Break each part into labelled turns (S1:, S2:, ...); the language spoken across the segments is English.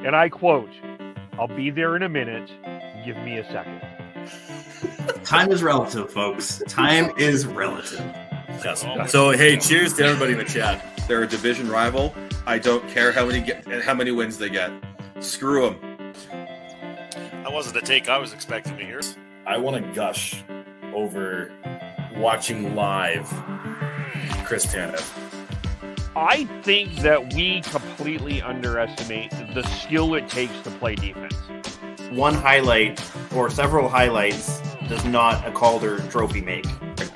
S1: And I quote, "I'll be there in a minute. Give me a second."
S2: Time is relative, folks. Time is relative.
S3: Yes. So, hey, cheers to everybody in the chat. They're a division rival. I don't care how many wins they get. Screw them.
S4: That wasn't the take I was expecting to hear.
S5: I want to gush over watching live Chris Tanev.
S1: I think that we completely underestimate the skill it takes to play defense.
S2: One highlight or several highlights does not a Calder trophy make.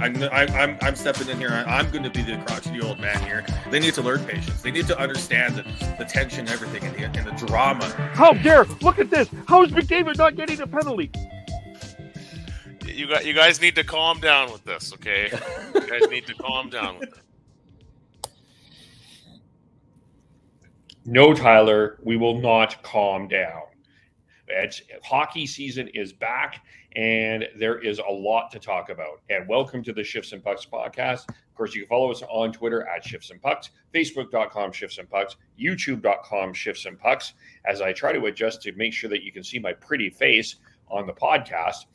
S3: I'm stepping in here. I'm going to be the crotchety old man here. They need to learn patience. They need to understand the tension, and everything, and the drama.
S1: How dare! Look at this. How is McDavid not getting a penalty?
S4: You guys need to calm down with this, okay? You guys need to calm down with it.
S6: No, Tyler, we will not calm down. Hockey season is back, and there is a lot to talk about. And welcome to the Shifts and Pucks podcast. Of course, you can follow us on Twitter at Shifts and Pucks, Facebook.com Shifts and Pucks, YouTube.com Shifts and Pucks, as I try to adjust to make sure that you can see my pretty face on the podcast,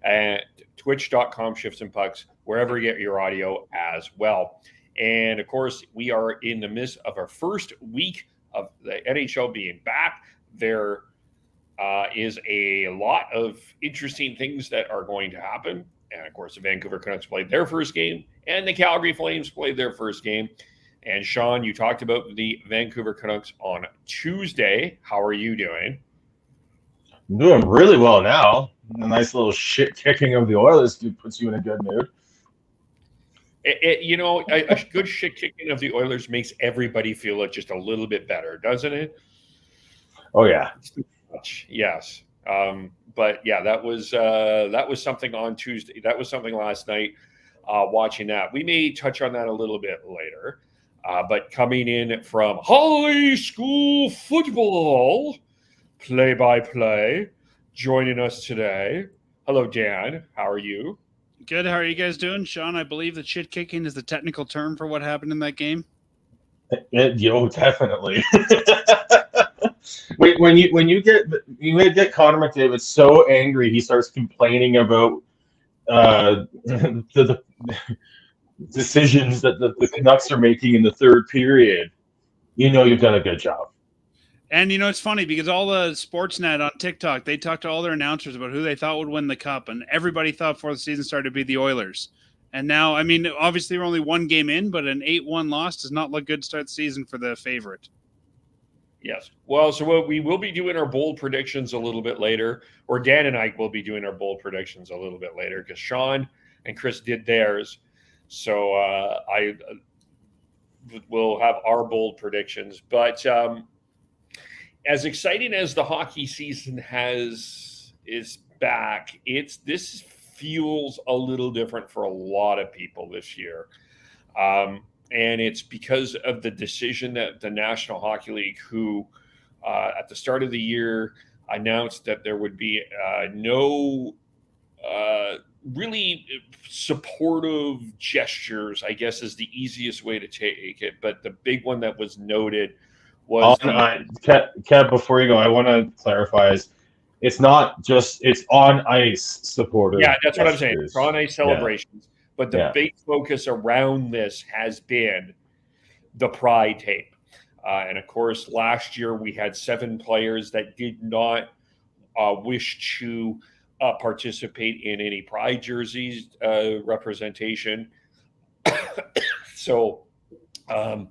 S6: and Twitch.com Shifts and Pucks, wherever you get your audio as well. And of course, we are in the midst of our first week of the NHL being back. There is a lot of interesting things that are going to happen. And of course, the Vancouver Canucks played their first game, and the Calgary Flames played their first game. And Sean, you talked about the Vancouver Canucks on Tuesday. How are you doing?
S7: I'm doing really well now. A nice little shit kicking of the Oilers puts you in a good mood.
S6: A good shit kicking of the Oilers makes everybody feel just a little bit better, doesn't it?
S7: Oh yeah.
S6: Yes. But yeah, that was something on Tuesday. That was something last night, watching that. We may touch on that a little bit later. But coming in from high school football, play-by-play, joining us today. Hello, Dan. How are you?
S8: Good. How are you guys doing? Sean, I believe that shit kicking is the technical term for what happened in that game.
S7: Definitely. when you get Connor McDavid so angry he starts complaining about the decisions that the Canucks are making in the third period, you've done a good job.
S8: And it's funny because all the Sportsnet on TikTok, they talked to all their announcers about who they thought would win the cup, and everybody thought before the season started to be the Oilers. And now, obviously we're only one game in, but an 8-1 loss does not look good to start the season for the favorite.
S6: Yes. Well, so we will be doing our bold predictions a little bit later, or Dan and I will be doing our bold predictions a little bit later because Sean and Chris did theirs. So I will have our bold predictions. But as exciting as the hockey season is back, this feels a little different for a lot of people this year. And it's because of the decision that the National Hockey League, who at the start of the year announced that there would be no really supportive gestures, I guess is the easiest way to take it. But the big one that was noted was
S7: Kev, before you go, I want to clarify it's not just it's on ice supporters.
S6: Yeah, that's what I'm saying. It's on ice celebrations. Yeah. But the big focus around this has been the pride tape. And of course, last year we had 7 players that did not wish to participate in any pride jerseys representation. So, the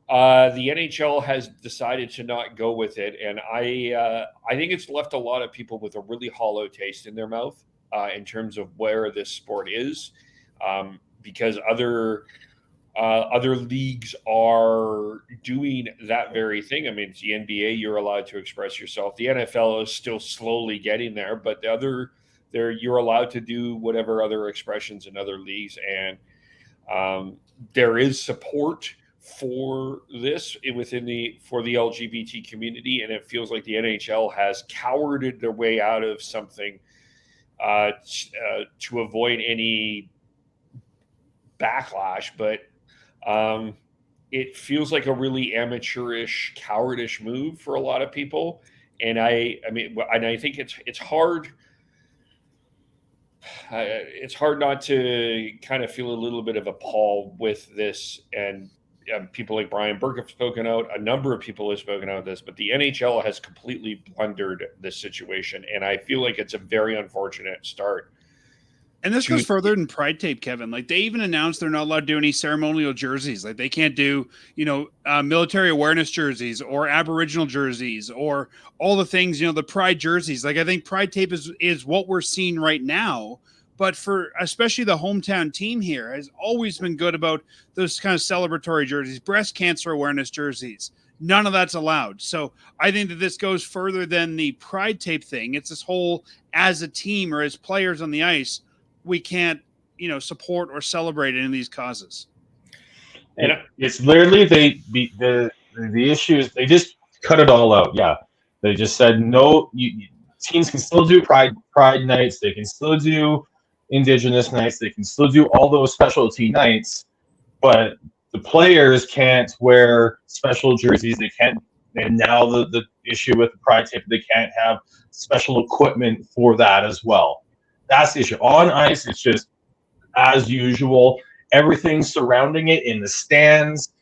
S6: NHL has decided to not go with it, and I think it's left a lot of people with a really hollow taste in their mouth in terms of where this sport is, because other leagues are doing that very thing. I mean, it's the NBA; you're allowed to express yourself. The NFL is still slowly getting there, but you're allowed to do whatever other expressions in other leagues, and there is support for this for the LGBT community, and it feels like the NHL has cowarded their way out of something to avoid any backlash. But it feels like a really amateurish, cowardish move for a lot of people. And I think it's hard. It's hard not to kind of feel a little bit of appall with this. And people like Brian Burke have spoken out. A number of people have spoken out this, but the NHL has completely blundered this situation. And I feel like it's a very unfortunate start.
S8: And this goes further than Pride Tape, Kevin. Like, they even announced they're not allowed to do any ceremonial jerseys. Like, they can't do, military awareness jerseys or Aboriginal jerseys or all the things, the Pride jerseys. Like, I think Pride Tape is what we're seeing right now. But for especially the hometown team here has always been good about those kind of celebratory jerseys, breast cancer awareness jerseys. None of that's allowed. So I think that this goes further than the Pride Tape thing. It's this whole, as a team or as players on the ice, we can't, support or celebrate any of these causes.
S7: And it's literally the issue is they just cut it all out. Yeah, they just said no. Teams can still do Pride nights. They can still do Indigenous nights. They can still do all those specialty nights, but the players can't wear special jerseys. They can't. And now the issue with the Pride Tape, they can't have special equipment for that as well. That's the issue. On ice, it's just as usual. Everything surrounding it in the stands,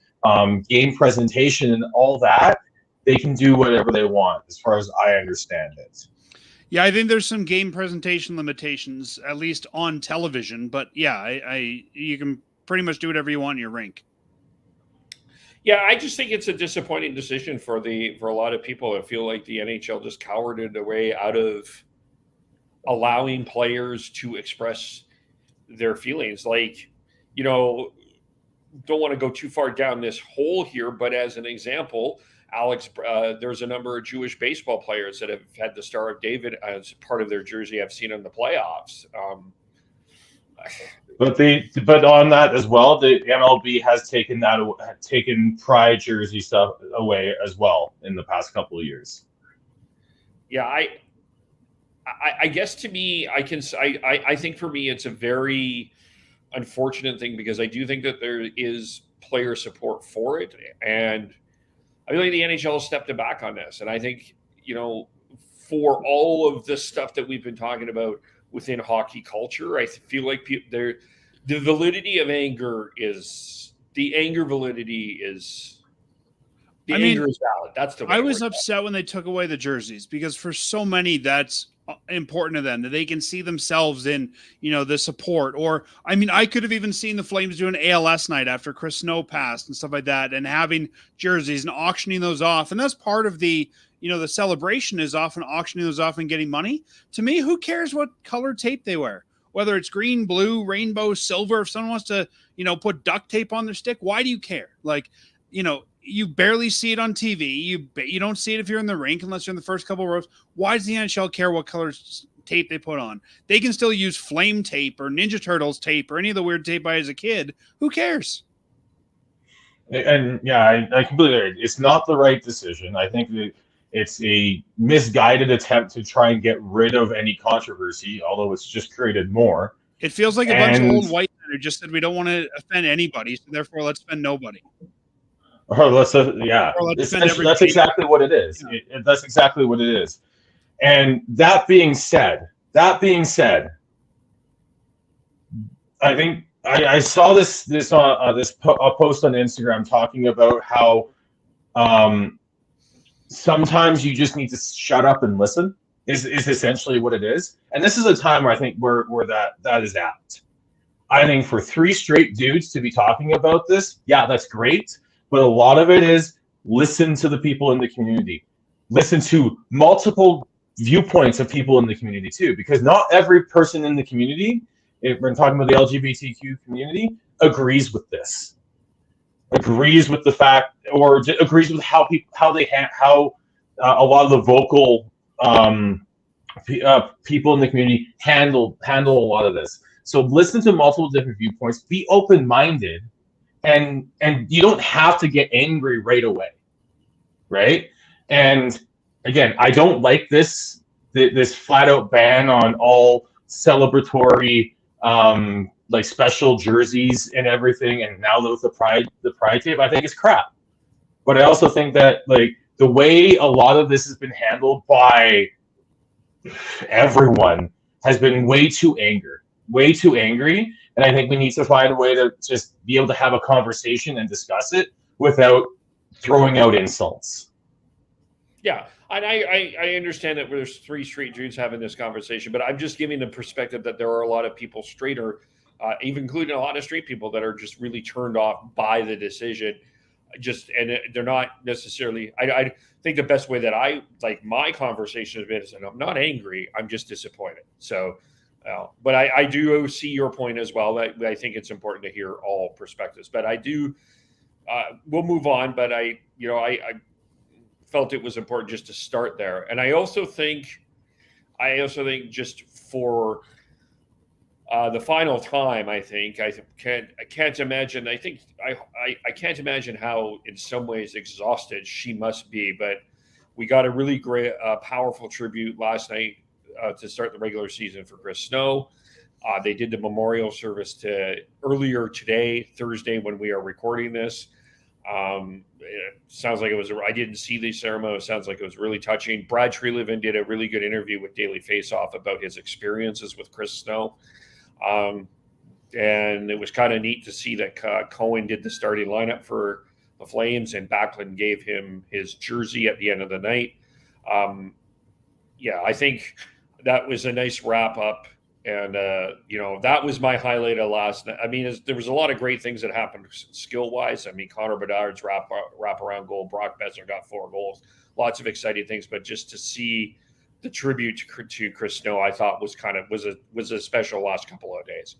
S7: game presentation, and all that, they can do whatever they want, as far as I understand it.
S8: Yeah, I think there's some game presentation limitations, at least on television. But yeah, you can pretty much do whatever you want in your rink.
S6: Yeah, I just think it's a disappointing decision for a lot of people. I feel like the NHL just cowered it away out of allowing players to express their feelings. Like, don't want to go too far down this hole here, but as an example, Alex, there's a number of Jewish baseball players that have had the Star of David as part of their jersey. I've seen in the playoffs.
S7: But on that as well, the MLB has taken Pride jersey stuff away as well in the past couple of years.
S6: Yeah, I guess to me, I think for me, it's a very unfortunate thing because I do think that there is player support for it. And I feel like the NHL has stepped back on this. And I think, for all of this stuff that we've been talking about within hockey culture, I feel like the validity of anger is anger is valid. That's the way
S8: I was upset when they took away the jerseys because for so many that's important to them that they can see themselves in, the support. Or, I could have even seen the Flames do an ALS night after Chris Snow passed and stuff like that and having jerseys and auctioning those off. And that's part of the, the celebration is often auctioning those off and getting money. To me, who cares what color tape they wear? Whether it's green, blue, rainbow, silver, if someone wants to, put duct tape on their stick, why do you care? Like, you barely see it on TV. You don't see it if you're in the rink unless you're in the first couple of rows. Why does the NHL care what color tape they put on? They can still use Flame tape or Ninja Turtles tape or any of the weird tape I had as a kid. Who cares?
S7: And yeah, I completely agree. It's not the right decision. I think that it's a misguided attempt to try and get rid of any controversy, although it's just created more.
S8: It feels like a bunch of old white men who just said we don't want to offend anybody, so therefore let's offend nobody.
S7: Or that's exactly what it is. Yeah. That's exactly what it is. And that being said, I think I saw this post on Instagram talking about how sometimes you just need to shut up and listen is essentially what it is. And this is a time where I think where that is apt. I think for 3 straight dudes to be talking about this, yeah, that's great. But a lot of it is listen to the people in the community. Listen to multiple viewpoints of people in the community too, because not every person in the community, if we're talking about the LGBTQ community, agrees with this. Agrees with the fact, or agrees with how a lot of the vocal people in the community handle a lot of this. So listen to multiple different viewpoints. Be open-minded. And you don't have to get angry right away, right? And again, I don't like this flat out ban on all celebratory like special jerseys and everything, and now with the pride tape, I think it's crap. But I also think that like the way a lot of this has been handled by everyone has been way too angry, and I think we need to find a way to just be able to have a conversation and discuss it without throwing out insults.
S6: Yeah, and I understand that there's three straight dudes having this conversation, but I'm just giving the perspective that there are a lot of people straighter, even including a lot of straight people that are just really turned off by the decision. And they're not necessarily. I think the best way that I like my conversation has been is, and I'm not angry, I'm just disappointed. So, but I do see your point as well. I think it's important to hear all perspectives. But I do. We'll move on. But I felt it was important just to start there. And I also think just for the final time, I can't imagine. I can't imagine how, in some ways, exhausted she must be. But we got a really great, powerful tribute last night to start the regular season for Chris Snow. They did the memorial service earlier today, Thursday, when we are recording this. It sounds like it was. I didn't see the ceremony. It sounds like it was really touching. Brad Treliving did a really good interview with Daily Faceoff about his experiences with Chris Snow. And it was kind of neat to see that Cohen did the starting lineup for the Flames, and Backlund gave him his jersey at the end of the night. I think that was a nice wrap up. And, that was my highlight of last night. I mean, there was a lot of great things that happened skill-wise. I mean, Connor Bedard's wrap-around goal, Brock Besser got 4 goals, lots of exciting things. But just to see the tribute to Chris Snow, I thought was a special last couple of days.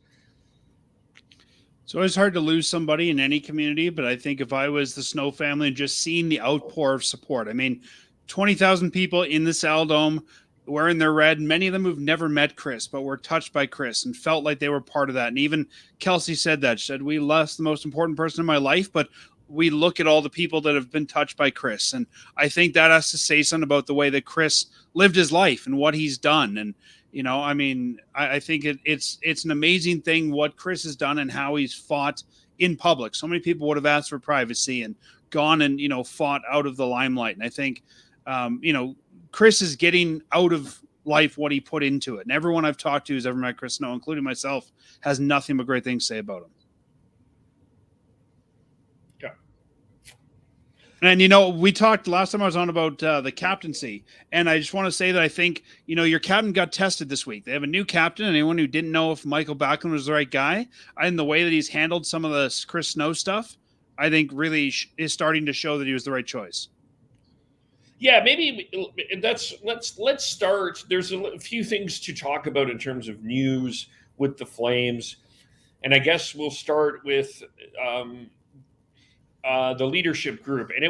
S8: It's always hard to lose somebody in any community, but I think if I was the Snow family and just seeing the outpour of support, I mean, 20,000 people in the Saddledome wearing their red, many of them who've never met Chris, but were touched by Chris and felt like they were part of that. And even Kelsey said that. She said, we lost the most important person in my life, but we look at all the people that have been touched by Chris. And I think that has to say something about the way that Chris lived his life and what he's done. And, I think it's an amazing thing what Chris has done and how he's fought in public. So many people would have asked for privacy and gone and, fought out of the limelight. And I think, Chris is getting out of life what he put into it. And everyone I've talked to who's ever met Chris Snow, including myself, has nothing but great things to say about him. And, we talked last time I was on about the captaincy. And I just want to say that I think, your captain got tested this week. They have a new captain. Anyone who didn't know if Michael Backlund was the right guy, and the way that he's handled some of the Chris Snow stuff, I think really is starting to show that he was the right choice.
S6: Yeah, maybe let's start. There's a few things to talk about in terms of news with the Flames. And I guess we'll start with the leadership group. And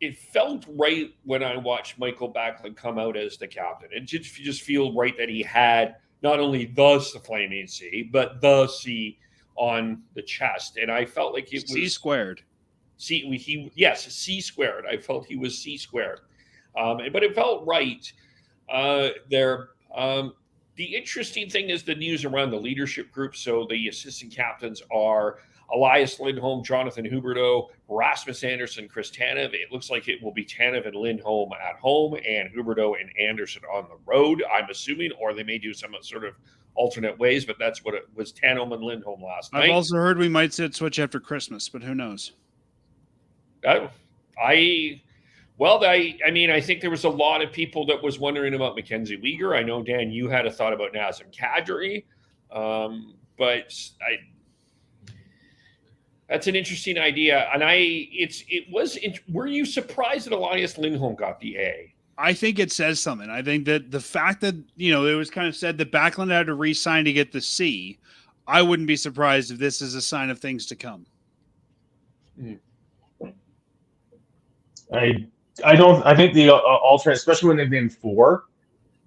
S6: it felt right when I watched Michael Backlund come out as the captain. It just feel right that he had not only the Flaming C, but the C on the chest. And I felt like it was
S8: C squared.
S6: C squared. I felt he was C squared. But it felt right there. The interesting thing is the news around the leadership group. So the assistant captains are Elias Lindholm, Jonathan Huberdeau, Rasmus Andersson, Chris Tanev. It looks like it will be Tanev and Lindholm at home and Huberdeau and Andersson on the road, I'm assuming, or they may do some sort of alternate ways, but that's what it was, Tanev and Lindholm last night.
S8: I've also heard we might switch after Christmas, but who knows?
S6: I think there was a lot of people that was wondering about Mackenzie Weegar. I know, Dan, you had a thought about Nazem Kadri, but that's an interesting idea. And were you surprised that Elias Lindholm got the A?
S8: I think it says something. I think that the fact that, it was kind of said that Backlund had to re-sign to get the C, I wouldn't be surprised if this is a sign of things to come.
S7: I think the alternate, especially when they've been 4,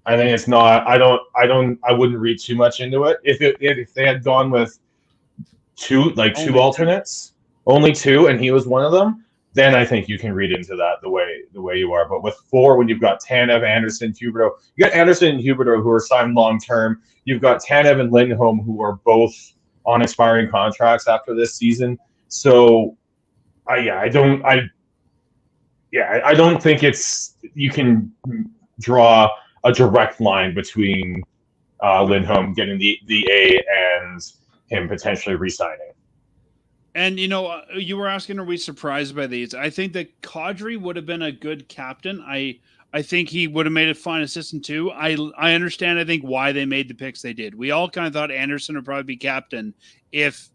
S7: I think it's not. I wouldn't read too much into it. If they had gone with two alternates, only 2, and he was one of them, then I think you can read into that the way you are. But with 4, when you've got Tanev, Andersson, Huberdeau, you got Andersson and Huberdeau who are signed long term. You've got Tanev and Lindholm who are both on expiring contracts after this season. So, I don't think you can draw a direct line between Lindholm getting the A and him potentially re-signing.
S8: And, you were asking, are we surprised by these? I think that Kadri would have been a good captain. I think he would have made a fine assistant too. I understand, I think, why they made the picks they did. We all kind of thought Anderson would probably be captain if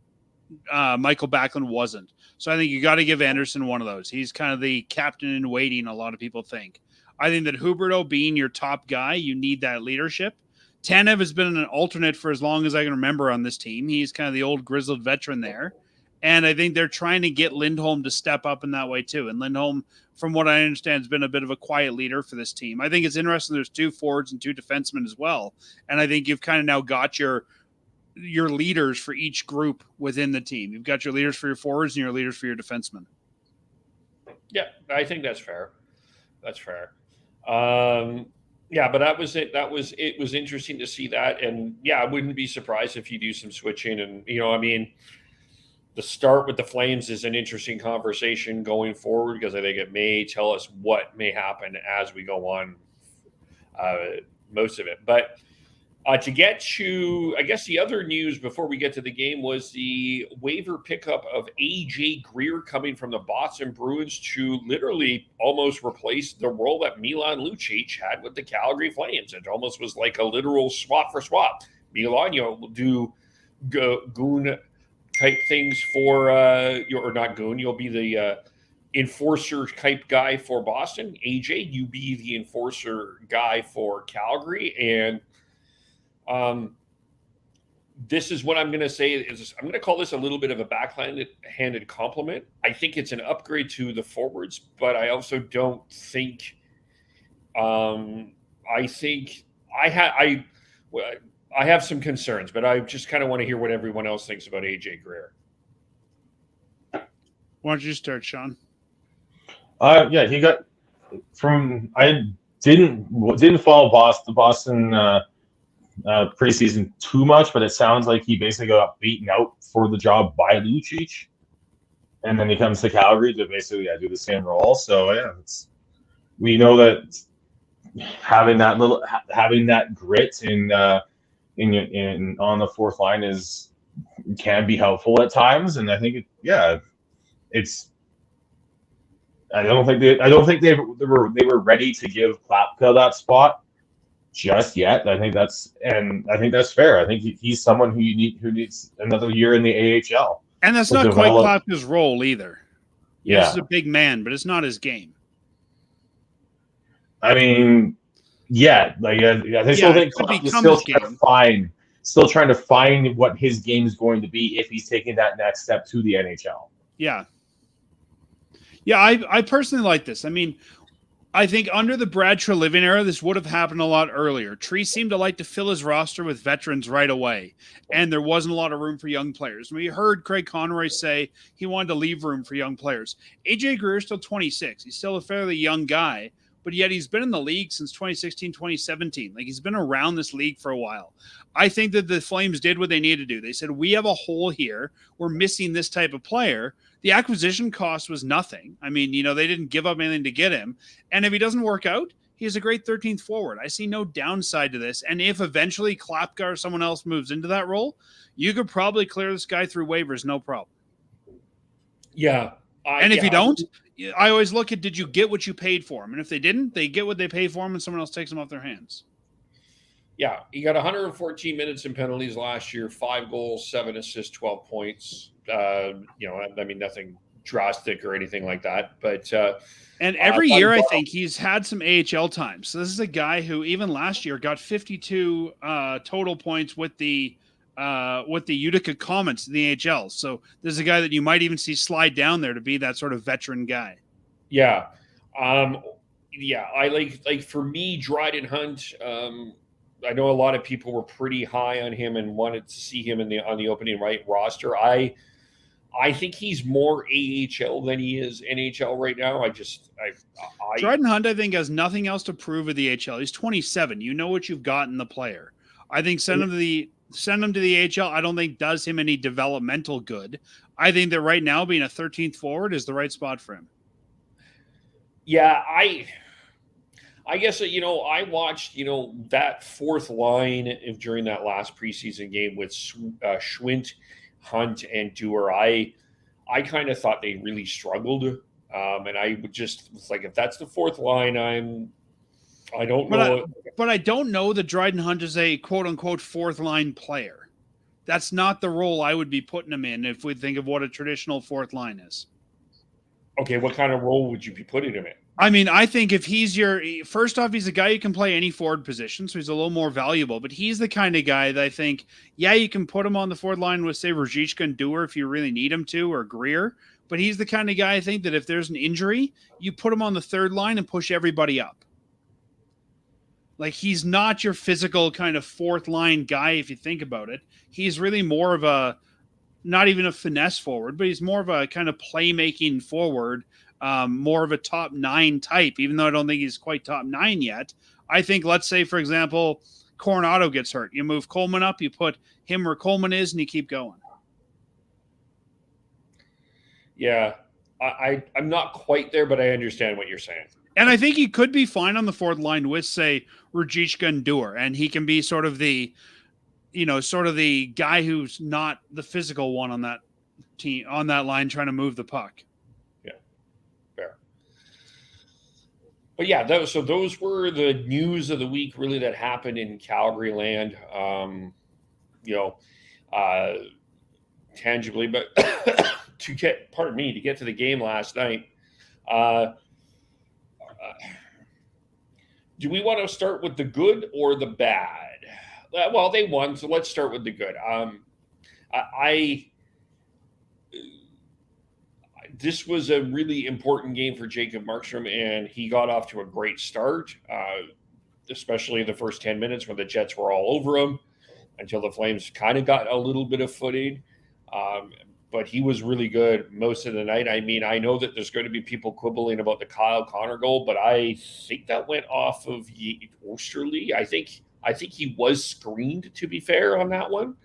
S8: Michael Backlund wasn't. So I think you got to give Anderson one of those. He's kind of the captain in waiting, a lot of people think. I think that Huberdeau being your top guy, you need that leadership. Tanev has been an alternate for as long as I can remember on this team. He's kind of the old grizzled veteran there. And I think they're trying to get Lindholm to step up in that way too. And Lindholm, from what I understand, has been a bit of a quiet leader for this team. I think it's interesting there's 2 forwards and 2 defensemen as well. And I think you've kind of now got your leaders for each group within the team. You've got your leaders for your forwards and your leaders for your defensemen.
S6: Yeah, I think that's fair. That's fair. Yeah, but that was it. It was interesting to see that. And yeah, I wouldn't be surprised if you do some switching. And, the start with the Flames is an interesting conversation going forward because I think it may tell us what may happen as we go on, most of it. But to get to, I guess the other news before we get to the game was the waiver pickup of AJ Greer coming from the Boston Bruins to literally almost replace the role that Milan Lucic had with the Calgary Flames. It almost was like a literal swap for swap. Milan, will do goon type things for or not goon. You'll be the enforcer type guy for Boston. AJ, you be the enforcer guy for Calgary. And this is what I'm going to say is I'm going to call this a little bit of a backhanded compliment. I think it's an upgrade to the forwards, but I also don't think. I think I have some concerns, but I just kind of want to hear what everyone else thinks about AJ Greer.
S8: Why don't you start, Sean?
S7: Yeah, he got from. I didn't follow the Boston preseason too much, but it sounds like he basically got beaten out for the job by Lucic, and then he comes to Calgary to basically do the same role. So yeah, we know that having that grit in on the fourth line can be helpful at times, and I think it's. I don't think they were ready to give Klapka that spot just yet. I think that's fair. I think he's someone who needs another year in the AHL.
S8: And that's not quite Klapka's role either.
S7: Yeah,
S8: he's a big man, but it's not his game.
S7: I mean, yeah, I still think Klapka's still trying to find what his game is going to be if he's taking that next step to the NHL.
S8: Yeah. Yeah, I personally like this. I mean, I think under the Brad Treliving era, this would have happened a lot earlier. Tree seemed to like to fill his roster with veterans right away, and there wasn't a lot of room for young players. We heard Craig Conroy say he wanted to leave room for young players. AJ Greer is still 26. He's still a fairly young guy, but yet he's been in the league since 2016, 2017. Like, he's been around this league for a while. I think that the Flames did what they needed to do. They said, we have a hole here. We're missing this type of player. The acquisition cost was nothing. I mean, they didn't give up anything to get him. And if he doesn't work out, he's a great 13th forward. I see no downside to this. And if eventually Klapka or someone else moves into that role, you could probably clear this guy through waivers, no problem.
S6: Yeah.
S8: If you don't, I always look at, did you get what you paid for him? And if they didn't, they get what they pay for him and someone else takes them off their hands.
S6: Yeah, he got 114 minutes in penalties last year, 5 goals, 7 assists, 12 points. I mean, nothing drastic or anything like that. But
S8: and every year, I think he's had some AHL time. So this is a guy who even last year got 52 total points with the Utica Comets in the AHL. So this is a guy that you might even see slide down there to be that sort of veteran guy.
S6: Yeah. I like for me, Dryden Hunt. I know a lot of people were pretty high on him and wanted to see him on the opening right roster. I think he's more AHL than he is NHL right now.
S8: Dryden Hunt, I think, has nothing else to prove at the AHL. He's 27. You know what you've got in the player. I think send him to send him to the AHL, I don't think does him any developmental good. I think that right now being a 13th forward is the right spot for him.
S6: Yeah, I guess, I watched, that fourth line during that last preseason game with Schwint, Hunt, and Dewar. I kind of thought they really struggled. And I would just was like, if that's the fourth line, I don't know.
S8: But I don't know that Dryden Hunt is a quote unquote fourth line player. That's not the role I would be putting him in if we think of what a traditional fourth line is.
S6: Okay, what kind of role would you be putting him in?
S8: I mean, I think if he's first off, he's a guy who can play any forward position, so he's a little more valuable, but he's the kind of guy that I think, you can put him on the forward line with, say, Ruzicka and Dewar if you really need him to, or Greer, but he's the kind of guy I think that if there's an injury, you put him on the third line and push everybody up. Like, he's not your physical kind of fourth line guy if you think about it. He's really more of a, not even a finesse forward, but he's more of a kind of playmaking forward, more of a top 9 type, even though I don't think he's quite top 9 yet. I think, let's say, for example, Coronado gets hurt. You move Coleman up, you put him where Coleman is, and you keep going.
S6: Yeah, I'm not quite there, but I understand what you're saying.
S8: And I think he could be fine on the fourth line with, say, Ruzicka and Dewar, and he can be sort of the guy who's not the physical one on that team, on that line, trying to move the puck.
S6: Yeah, fair. But yeah, those were the news of the week, really, that happened in Calgary land. Tangibly, but to get to the game last night. Do we want to start with the good or the bad? Well, they won, so let's start with the good. This was a really important game for Jacob Markstrom, and he got off to a great start, especially the first 10 minutes when the Jets were all over him until the Flames kind of got a little bit of footing. But he was really good most of the night. I mean, I know that there's going to be people quibbling about the Kyle Connor goal, but I think that went off of Osterley. I think he was screened, to be fair, on that one.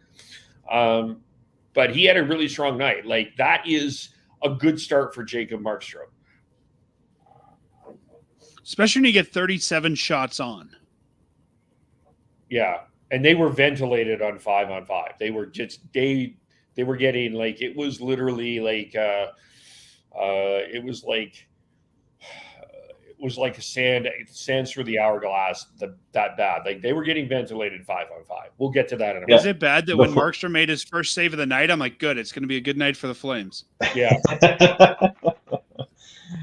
S6: But he had a really strong night. Like, that is a good start for Jacob Markstrom.
S8: Especially when you get 37 shots on.
S6: Yeah. And they were ventilated on 5-on-5. They were just, they were getting, like, it was literally like, it was like a sands through the hourglass, that bad. Like, they were getting ventilated 5-on-5. We'll get to that in a minute.
S8: Is it bad that when Markstrom made his first save of the night, I'm like, good, it's going to be a good night for the Flames.
S6: Yeah.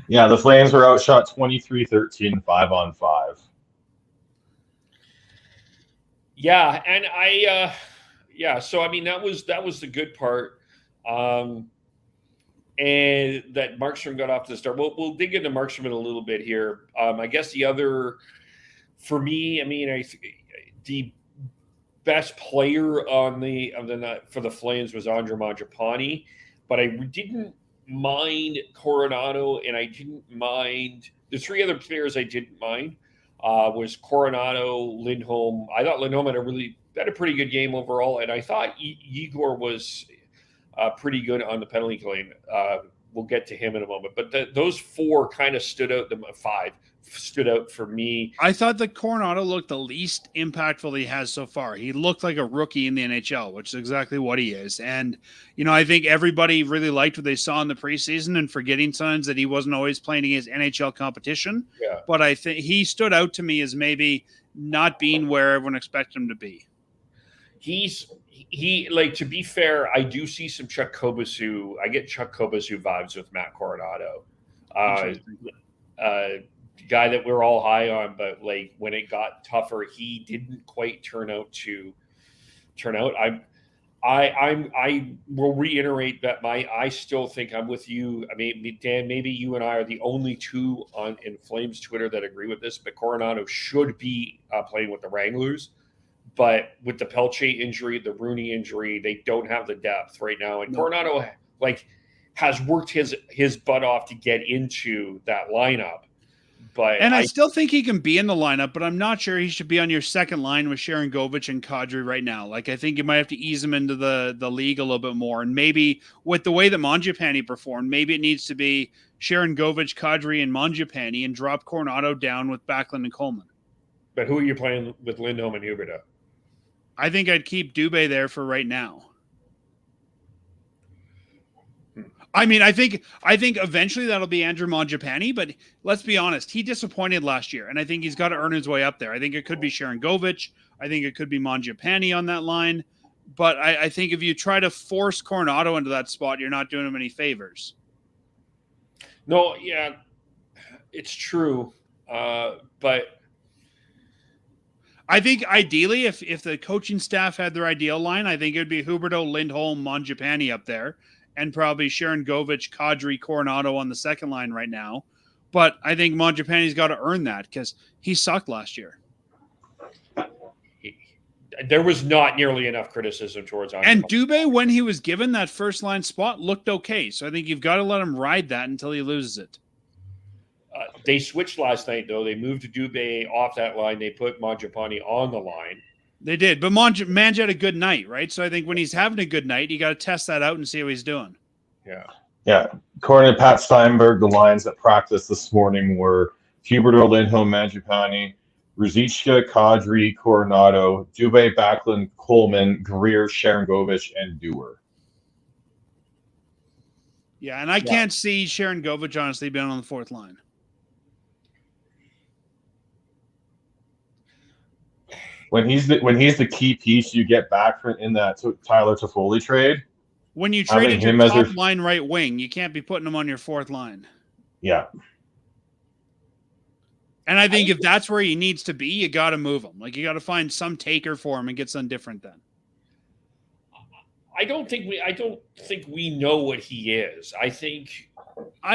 S7: Yeah, the Flames were outshot 23-13, 5-on-5.
S6: Yeah, and so I mean that was the good part. And that Markstrom got off to the start. We'll dig into Markstrom in a little bit here. I guess the other, for me, I mean, the best player of the night for the Flames was Andre Mangiapane, but I didn't mind Coronado, and I didn't mind the three other players. I didn't mind was Coronado, Lindholm. I thought Lindholm had a pretty good game overall, and I thought Igor was pretty good on the penalty killing. We'll get to him in a moment, but those four kind of stood out. The five stood out for me.
S8: I thought that Coronado looked the least impactful he has so far. He looked like a rookie in the NHL, which is exactly what he is. And, I think everybody really liked what they saw in the preseason, and forgetting signs that he wasn't always playing against NHL competition.
S6: Yeah.
S8: But I think he stood out to me as maybe not being where everyone expected him to be.
S6: To be fair, I do see some Chuck Kobasu. I get Chuck Kobasu vibes with Matt Coronado. Guy that we're all high on, but like when it got tougher, he didn't quite turn out. I will reiterate that I still think I'm with you. I mean, Dan, maybe you and I are the only two in Flames Twitter that agree with this, but Coronado should be playing with the Wranglers. But with the Pelche injury, the Rooney injury, they don't have the depth right now. And Coronado has worked his butt off to get into that lineup. But
S8: And I still think he can be in the lineup, but I'm not sure he should be on your second line with Sharon Govich and Kadri right now. Like, I think you might have to ease him into the league a little bit more. And maybe with the way that Mangiapane performed, maybe it needs to be Sharon Govich, Kadri, and Mangiapane and drop Coronado down with Backlund and Coleman.
S6: But who are you playing with Lindholm and Huberdeau?
S8: I think I'd keep Dubé there for right now. I mean, I think eventually that'll be Andrew Mangiapane, but let's be honest, he disappointed last year, and I think he's got to earn his way up there. I think it could be Sharon Govich. I think it could be Mangiapane on that line. But I think if you try to force Coronado into that spot, you're not doing him any favors.
S6: No, yeah, it's true. But
S8: I think ideally, if the coaching staff had their ideal line, I think it would be Huberdeau, Lindholm, Mangiapane up there, and probably Sharon Govich, Kadri, Coronado on the second line right now. But I think Mangiapane's got to earn that because he sucked last year.
S6: there was not nearly enough criticism towards Andre.
S8: And Dubé, when he was given that first line spot, looked okay. So I think you've got to let him ride that until he loses it.
S6: They switched last night, though. They moved Dubé off that line. They put Mangiapane on the line.
S8: They did, but Manj had a good night, right? So I think when he's having a good night, you got to test that out and see how he's doing.
S6: Yeah.
S7: Yeah. According to Pat Steinberg, the lines at practice this morning were Huberdeau, Lindholm, Mangiapane, Ruzicka, Kadri, Coronado, Dubé, Backlund, Coleman, Greer, Sharon Govich, and Dewar.
S8: Yeah, and I can't see Sharon Govich, honestly, being on the fourth line.
S7: When he's the key piece you get back in that Tyler Toffoli trade.
S8: When you traded your top line right wing, you can't be putting him on your fourth line.
S7: Yeah.
S8: And I think if that's where he needs to be, you got to move him. Like, you got to find some taker for him and get something different then.
S6: I don't think we know what he is. I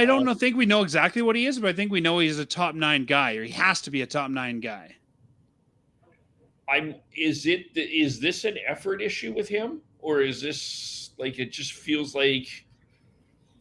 S6: don't
S8: think we know exactly what he is, but I think we know he's a top 9 guy, or he has to be a top 9 guy.
S6: Is this an effort issue with him, or is this like it just feels like?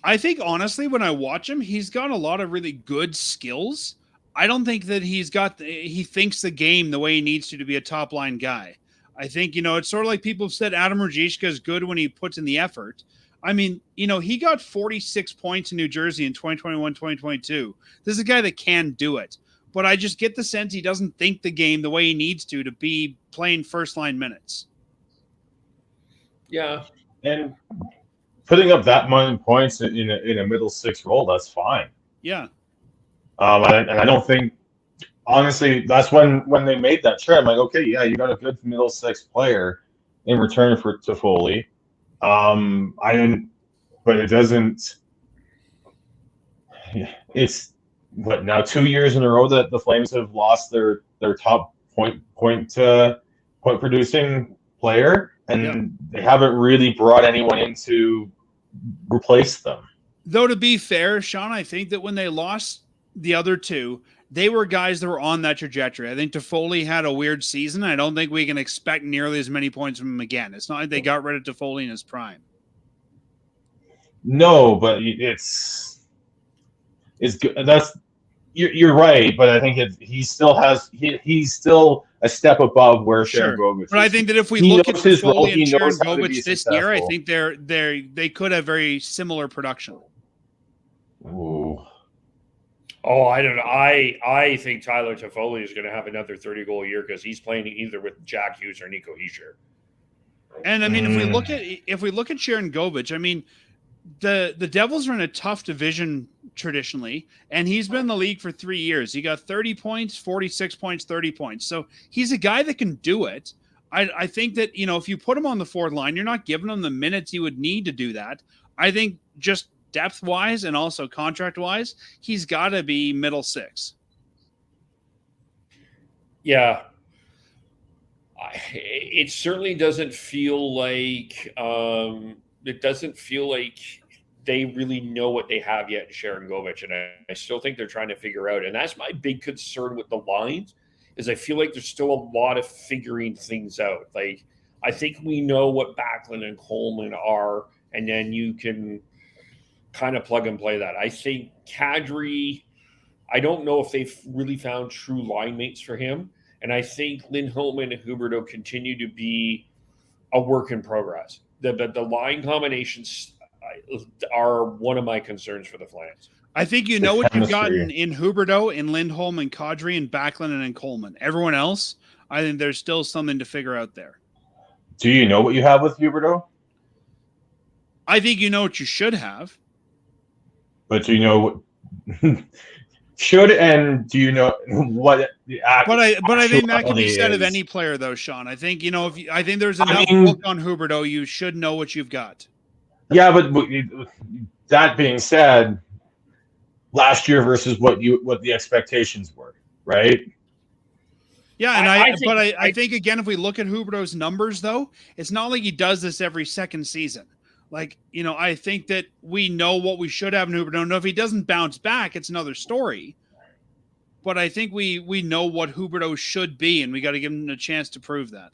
S8: I think honestly, when I watch him, he's got a lot of really good skills. I don't think that he thinks the game the way he needs to be a top line guy. I think, it's sort of like people have said Adam Ruzicka is good when he puts in the effort. I mean, he got 46 points in New Jersey in 2021, 2022. This is a guy that can do it. But I just get the sense he doesn't think the game the way he needs to be playing first-line minutes.
S6: Yeah.
S7: And putting up that many points in a middle six role, that's fine.
S8: Yeah.
S7: And I don't think, honestly, that's when they made that trade. I'm like, okay, yeah, you got a good middle six player in return for Toffoli. But it doesn't. It's what now 2 years in a row that the Flames have lost their top point producing player, and they haven't really brought anyone in to replace them.
S8: Though, to be fair, Sean, I think that when they lost the other two, they were guys that were on that trajectory. I think Toffoli had a weird season. I don't think we can expect nearly as many points from him again. It's not like they got rid of Toffoli in his prime.
S7: No, but it's good. You're right, but I think he's still a step above where Sharon Govich is.
S8: But I think that if we look at Toffoli and Sharon Govich this year, I think they could have very similar production.
S7: Ooh.
S6: Oh, I don't know. I think Tyler Toffoli is going to have another 30-goal year because he's playing either with Jack Hughes or Nico Hischier.
S8: And I mean, if we look at Sharon Govich, I mean, the Devils are in a tough division traditionally, and he's been in the league for 3 years. He got 30 points, 46 points, 30 points. So he's a guy that can do it. I think that, if you put him on the fourth line, you're not giving him the minutes he would need to do that. I think just depth-wise and also contract-wise, he's got to be middle six.
S6: Yeah. It certainly doesn't feel like they really know what they have yet in Sharon Govich, and I still think they're trying to figure out. And that's my big concern with the lines, is I feel like there's still a lot of figuring things out. Like, I think we know what Backlund and Coleman are, and then you can kind of plug and play that. I think Kadri, I don't know if they've really found true line mates for him. And I think Lindholm and Huberdeau continue to be a work in progress. The line combinations are one of my concerns for the Flames.
S8: I think you know what you've gotten in Huberdeau, in Lindholm, and Kadri, and Backlund, and Coleman. Everyone else, I think there's still something to figure out there.
S7: Do you know what you have with Huberdeau?
S8: I think you know what you should have.
S7: But do you know what should, and do you know what the
S8: But I think that can be said of any player, though, Sean. I think, you know, I think there's enough book on Huberdeau, you should know what you've got.
S7: Yeah, but that being said, last year versus what the expectations were, right?
S8: Yeah, and I think again, if we look at Huberdeau's numbers, though, it's not like he does this every second season. Like, you know, I think that we know what we should have in Huberdeau. Now, if he doesn't bounce back, it's another story. But I think we know what Huberdeau should be, and we got to give him a chance to prove that.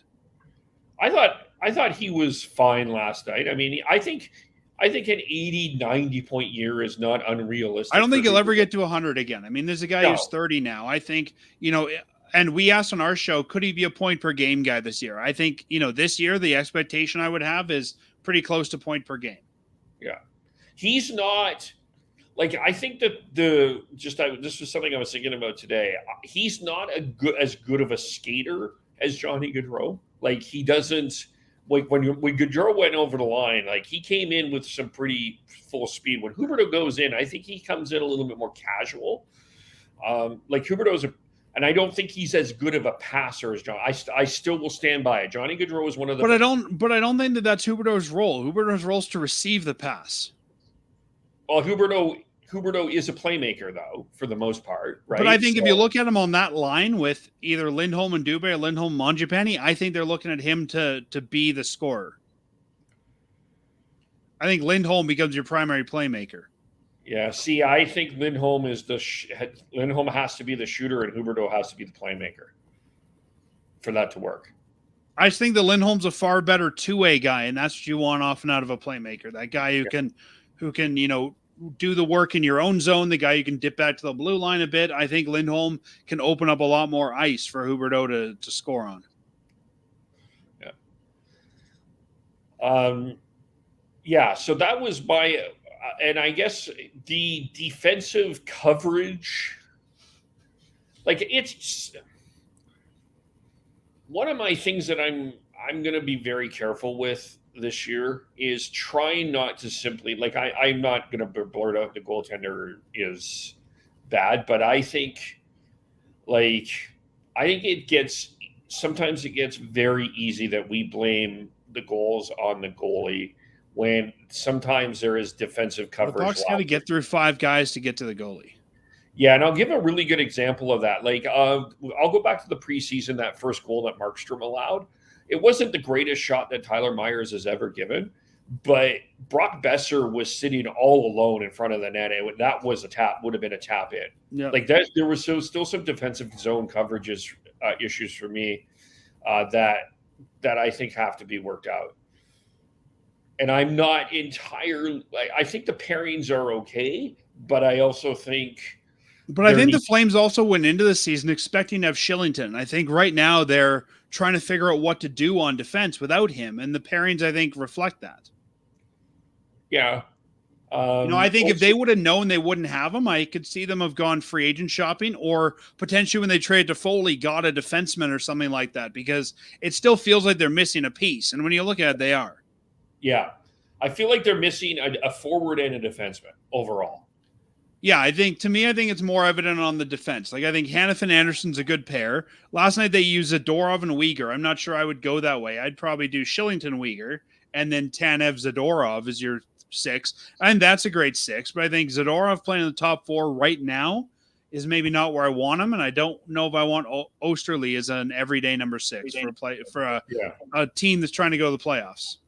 S6: I thought he was fine last night. I mean, I think an 80, 90-point year is not unrealistic.
S8: I don't think he'll ever get to 100 again. I mean, there's a guy who's 30 now. I think, you know, and we asked on our show, could he be a point per game guy this year? I think, you know, this year the expectation I would have is pretty close to point per game.
S6: Yeah. He's not, like, I think that this was something I was thinking about today. He's not as good of a skater as Johnny Gaudreau. Like, he doesn't, like, when Gaudreau went over the line, like, he came in with some pretty full speed. When Huberdeau goes in, I think he comes in a little bit more casual. Like, Huberdeau's and I don't think he's as good of a passer as John. I still will stand by it. Johnny Gaudreau is one of the.
S8: But I don't think that's Huberdeau's role. Huberdeau's role is to receive the pass.
S6: Well, Huberdeau is a playmaker, though, for the most part, right?
S8: But I think if you look at him on that line with either Lindholm and Dubé or Lindholm Mangiapane, I think they're looking at him to be the scorer. I think Lindholm becomes your primary playmaker.
S6: Yeah, see, I think Lindholm is Lindholm has to be the shooter, and Huberdeau has to be the playmaker for that to work.
S8: I just think that Lindholm's a far better two-way guy, and that's what you want often out of a playmaker. That guy who can, you know, do the work in your own zone, the guy you can dip back to the blue line a bit. I think Lindholm can open up a lot more ice for Huberdeau to score on.
S6: Yeah. Yeah, so that was my and I guess the defensive coverage, like, it's one of my things that I'm going to be very careful with this year is trying not to simply, like, I'm not going to blurt out the goaltender is bad, but I think sometimes it gets very easy that we blame the goals on the goalie when sometimes there is defensive coverage.
S8: The Bucs got to get through 5 guys to get to the goalie.
S6: Yeah, and I'll give a really good example of that. Like, I'll go back to the preseason, that first goal that Markstrom allowed. It wasn't the greatest shot that Tyler Myers has ever given, but Brock Besser was sitting all alone in front of the net. That was would have been a tap in.
S8: Yeah.
S6: Like, that, there was still some defensive zone coverages issues for me that I think have to be worked out. And I'm not entirely. I think the pairings are okay, but I also think.
S8: But I think the Flames also went into the season expecting to have Shillington. I think right now they're trying to figure out what to do on defense without him, and the pairings I think reflect that.
S6: Yeah.
S8: I think if they would have known they wouldn't have him, I could see them have gone free agent shopping, or potentially when they traded to Foley, got a defenseman or something like that, because it still feels like they're missing a piece. And when you look at it, they are.
S6: Yeah. I feel like they're missing a forward and a defenseman overall.
S8: Yeah, I think it's more evident on the defense. Like, I think Hanifin Anderson's a good pair. Last night they used Zadorov and Uyghur. I'm not sure I would go that way. I'd probably do Shillington, Uyghur, and then Tanev, Zadorov is your 6. And that's a great 6. But I think Zadorov playing in the top 4 right now is maybe not where I want him, and I don't know if I want Osterley as an everyday number 6 for a team that's trying to go to the playoffs.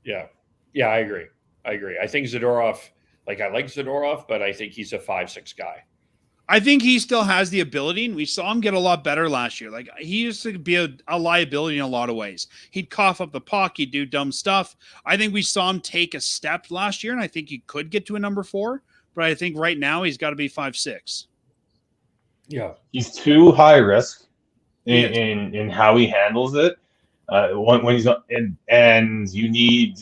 S6: Yeah. Yeah, I agree. I think Zadorov, I like Zadorov, but I think he's a 5-6 guy.
S8: I think he still has the ability, and we saw him get a lot better last year. Like, he used to be a liability in a lot of ways. He'd cough up the puck, he'd do dumb stuff. I think we saw him take a step last year, and I think he could get to a number 4, but I think right now he's got to be 5-6.
S6: Yeah.
S7: He's too high risk
S8: He
S7: in how he handles it. When he's and you need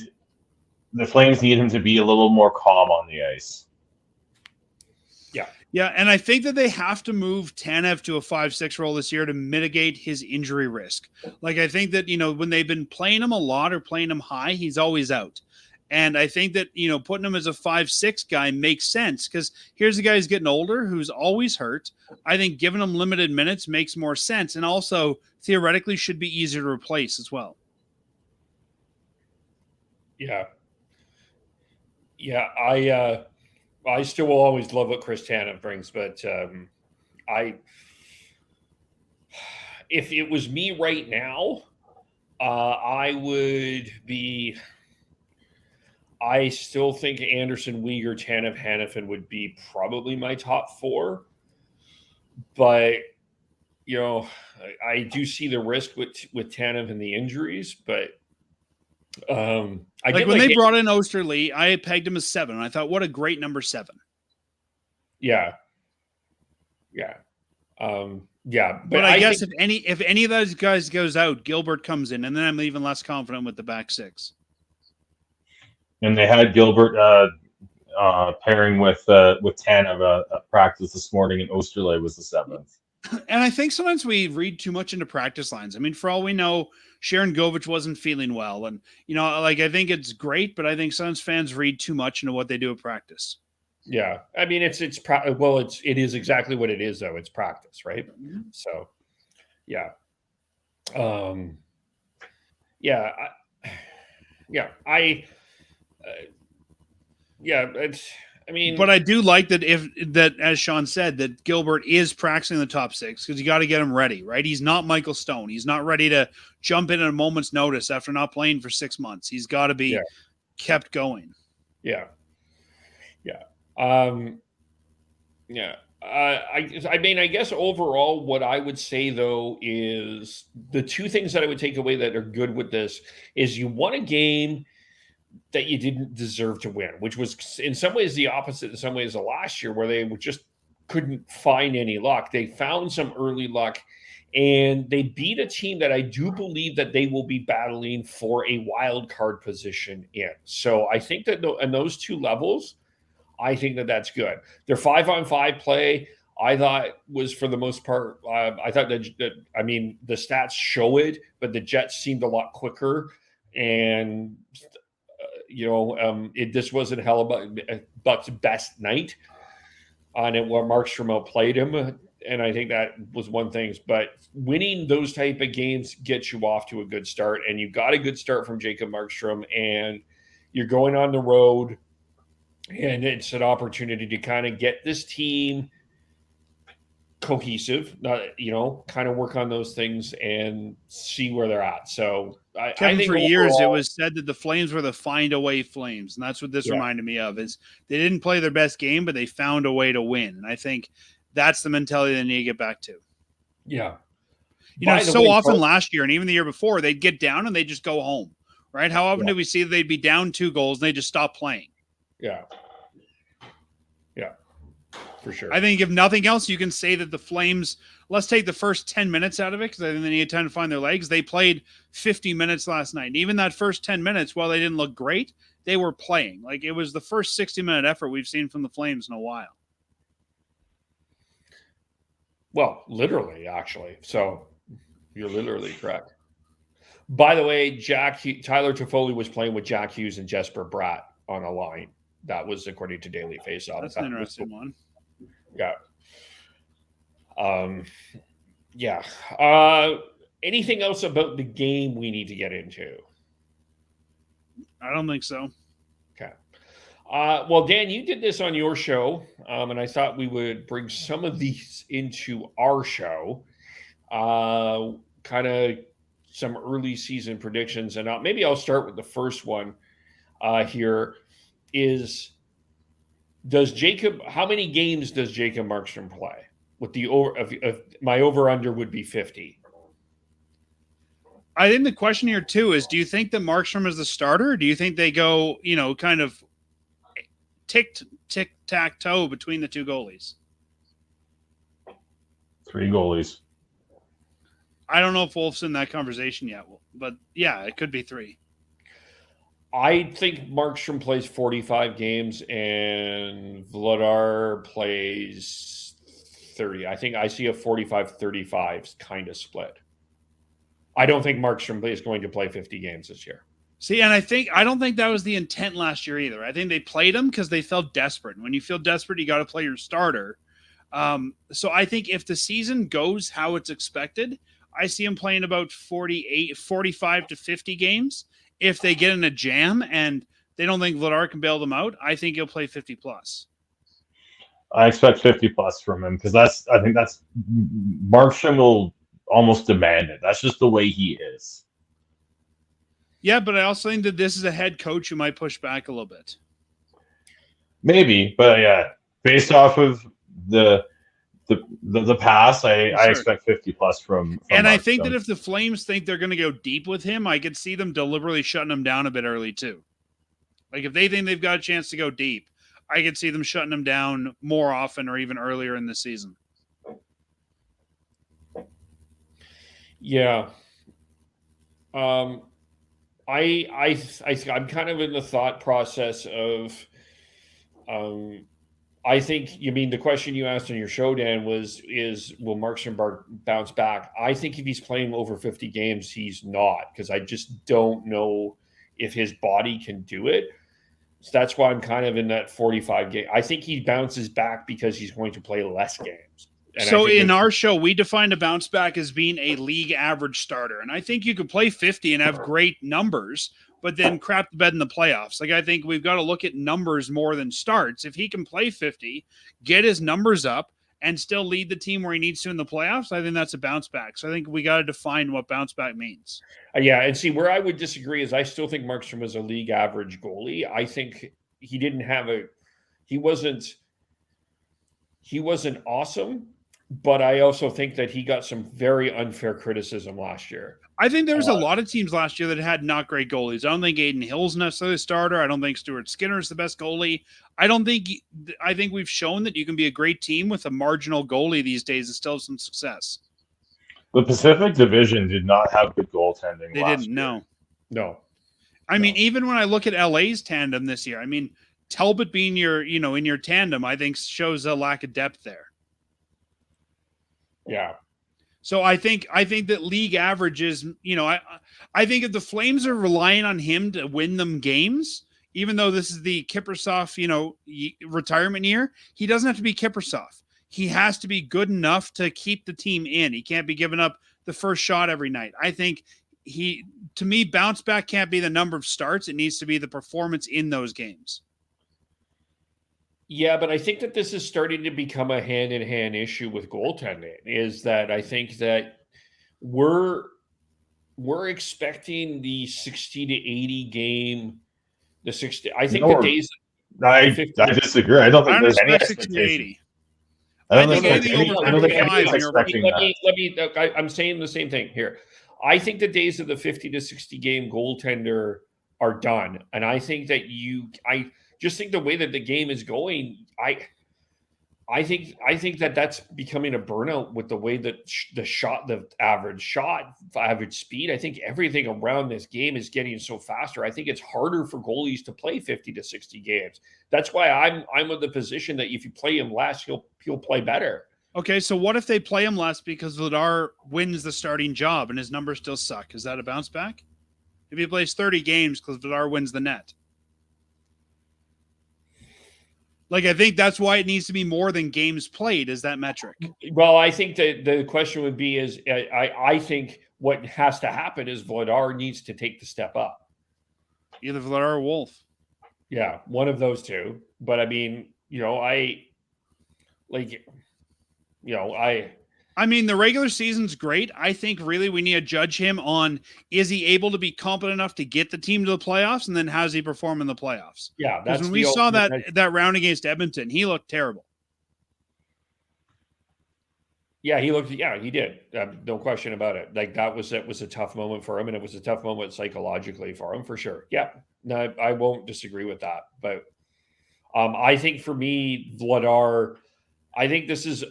S7: the Flames need him to be a little more calm on the ice.
S8: Yeah, and I think that they have to move Tanev to a 5-6 role this year to mitigate his injury risk. Like, I think that, when they've been playing him a lot or playing him high, he's always out. And I think that, putting him as a 5-6 guy makes sense because here's a guy who's getting older, who's always hurt. I think giving him limited minutes makes more sense and also theoretically should be easier to replace as well.
S6: Yeah. Yeah, I still will always love what Chris Tanev brings, but if it was me right now, I would be. I still think Anderson, Weegar, Tanev, Hanifin would be probably my top 4, but I do see the risk with Tanev and the injuries, but. When
S8: they brought in Osterley, I pegged him as 7. And I thought, what a great number 7.
S6: Yeah. But
S8: I guess if any of those guys goes out, Gilbert comes in, and then I'm even less confident with the back 6.
S7: And they had Gilbert pairing with Tanev at practice this morning, and Osterley was the 7th.
S8: And I think sometimes we read too much into practice lines. I mean, for all we know, Sharon Govich wasn't feeling well. And, I think it's great, but I think sometimes fans read too much into what they do at practice.
S6: Yeah. I mean, it is exactly what it is, though. It's practice, right? Mm-hmm. So, yeah.
S8: But I do like that as Sean said, that Gilbert is practicing the top 6 because you got to get him ready, right? He's not Michael Stone. He's not ready to jump in at a moment's notice after not playing for 6 months. He's got to be kept going.
S6: Yeah. I guess overall, what I would say though is the 2 things that I would take away that are good with this is you won a game that you didn't deserve to win, which was in some ways the opposite in some ways of last year where they just couldn't find any luck. They found some early luck and they beat a team that I do believe that they will be battling for a wild card position in. So I think that in those 2 levels, I think that that's good. Their 5-on-5 play, I thought was for the most part, I thought that the stats show it, but the Jets seemed a lot quicker and this wasn't Buck's best night on it where Markstrom outplayed him. And I think that was one thing, but winning those type of games gets you off to a good start. And you got a good start from Jacob Markstrom and you're going on the road and it's an opportunity to kind of get this team cohesive, kind of work on those things and see where they're at. So I think
S8: for years it was said that the Flames were the find a way Flames. And that's what this reminded me of is they didn't play their best game, but they found a way to win. And I think that's the mentality they need to get back to.
S6: Yeah.
S8: Often last year and even the year before, they'd get down and they'd just go home, right? How often did we see that they'd be down 2 goals and they just stop playing?
S6: Yeah. For sure.
S8: I think if nothing else, you can say that the Flames, let's take the first 10 minutes out of it because I think they need time to find their legs. They played 50 minutes last night. And even that first 10 minutes, while they didn't look great, they were playing. Like it was the first 60-minute effort we've seen from the Flames in a while.
S6: Well, literally, actually. So you're literally correct. By the way, Tyler Toffoli was playing with Jack Hughes and Jesper Bratt on a line. That was according to Daily Faceoff.
S8: That's an interesting one.
S6: Yeah. Anything else about the game we need to get into?
S8: I don't think so.
S6: Okay. Well, Dan, you did this on your show, and I thought we would bring some of these into our show. Kind of some early season predictions, and maybe I'll start with the first one here. How many games does Jacob Markstrom play? With the my over under would be 50.
S8: I think the question here too is: do you think that Markstrom is the starter? Or do you think they go, kind of tic tac toe between the 2 goalies?
S7: 3 goalies.
S8: I don't know if Wolf's in that conversation yet, but yeah, it could be 3.
S6: I think Markstrom plays 45 games and Vladar plays 30. I think I see a 45-35 kind of split. I don't think Markstrom is going to play 50 games this year.
S8: See, and I don't think that was the intent last year either. I think they played him because they felt desperate. And when you feel desperate, you got to play your starter. So I think if the season goes how it's expected, I see him playing about 45 to 50 games. If they get in a jam and they don't think Vladar can bail them out, I think he'll play 50 plus.
S7: I expect 50 plus from him because I think that's Markstrom will almost demand it. That's just the way he is.
S8: Yeah, but I also think that this is a head coach who might push back a little bit.
S7: Maybe, but yeah, based off of the past, I expect 50 plus from
S8: and
S7: Markstrom.
S8: I think that if the Flames think they're going to go deep with him, I could see them deliberately shutting him down a bit early too. Like if they think they've got a chance to go deep, I could see them shutting him down more often or even earlier in the season.
S6: Yeah. I'm kind of in the thought process of I think you mean the question you asked on your show, Dan, will Markstrom bounce back? I think if he's playing over 50 games, he's not, because I just don't know if his body can do it. So that's why I'm kind of in that 45 game. I think he bounces back because he's going to play less games. And
S8: so in our show, we defined a bounce back as being a league average starter. And I think you could play 50 and have great numbers, but then crap the bed in the playoffs. Like I think we've got to look at numbers more than starts. If he can play 50, get his numbers up, and still lead the team where he needs to in the playoffs, I think that's a bounce back. So I think we got to define what bounce back means.
S6: Yeah, and see, where I would disagree is I still think Markstrom is a league average goalie. I think he wasn't awesome, but I also think that he got some very unfair criticism last year.
S8: I think there was a lot of teams last year that had not great goalies. I don't think Aiden Hill's necessarily a starter. I don't think Stuart Skinner's the best goalie. I think we've shown that you can be a great team with a marginal goalie these days and still have some success.
S7: The Pacific Division did not have good goaltending.
S8: They didn't. No. I mean, even when I look at LA's tandem this year, I mean, Talbot being in your tandem, I think shows a lack of depth there.
S6: Yeah.
S8: So I think that league averages, I think if the Flames are relying on him to win them games, even though this is the Kiprusoff, retirement year, he doesn't have to be Kiprusoff. He has to be good enough to keep the team in. He can't be giving up the first shot every night. I think to me, bounce back can't be the number of starts. It needs to be the performance in those games.
S6: Yeah, but I think that this is starting to become a hand-in-hand issue with goaltending, is that I think that we're expecting the 60 to 80 game, the 60. I think the days.
S7: I disagree. I don't think there's any
S8: 60 to 80.
S7: I don't think anyone's expecting that.
S6: I'm saying the same thing here. I think the days of the 50 to 60 game goaltender are done, and I think that I just think the way that the game is going, I think that that's becoming a burnout with the way that the average speed. I think everything around this game is getting so faster. I think it's harder for goalies to play 50 to 60 games. That's why I'm of the position that if you play him less, he'll play better.
S8: Okay, so what if they play him less because Vladar wins the starting job and his numbers still suck? Is that a bounce back? If he plays 30 games because Vladar wins the net. Like, I think that's why it needs to be more than games played, is that metric.
S6: Well, I think that the question would be I think what has to happen is Vladar needs to take the step up.
S8: Either Vladar or Wolf.
S6: Yeah, one of those two. But I mean,
S8: I mean, the regular season's great. I think really we need to judge him on, is he able to be competent enough to get the team to the playoffs, and then how does he perform in the playoffs?
S6: Yeah,
S8: because when we saw that round against Edmonton, he looked terrible.
S6: Yeah, he looked. Yeah, he did. No question about it. Like that was a tough moment for him, and it was a tough moment psychologically for him, for sure. Yeah, no, I won't disagree with that. But I think for me, Vladar, I think this is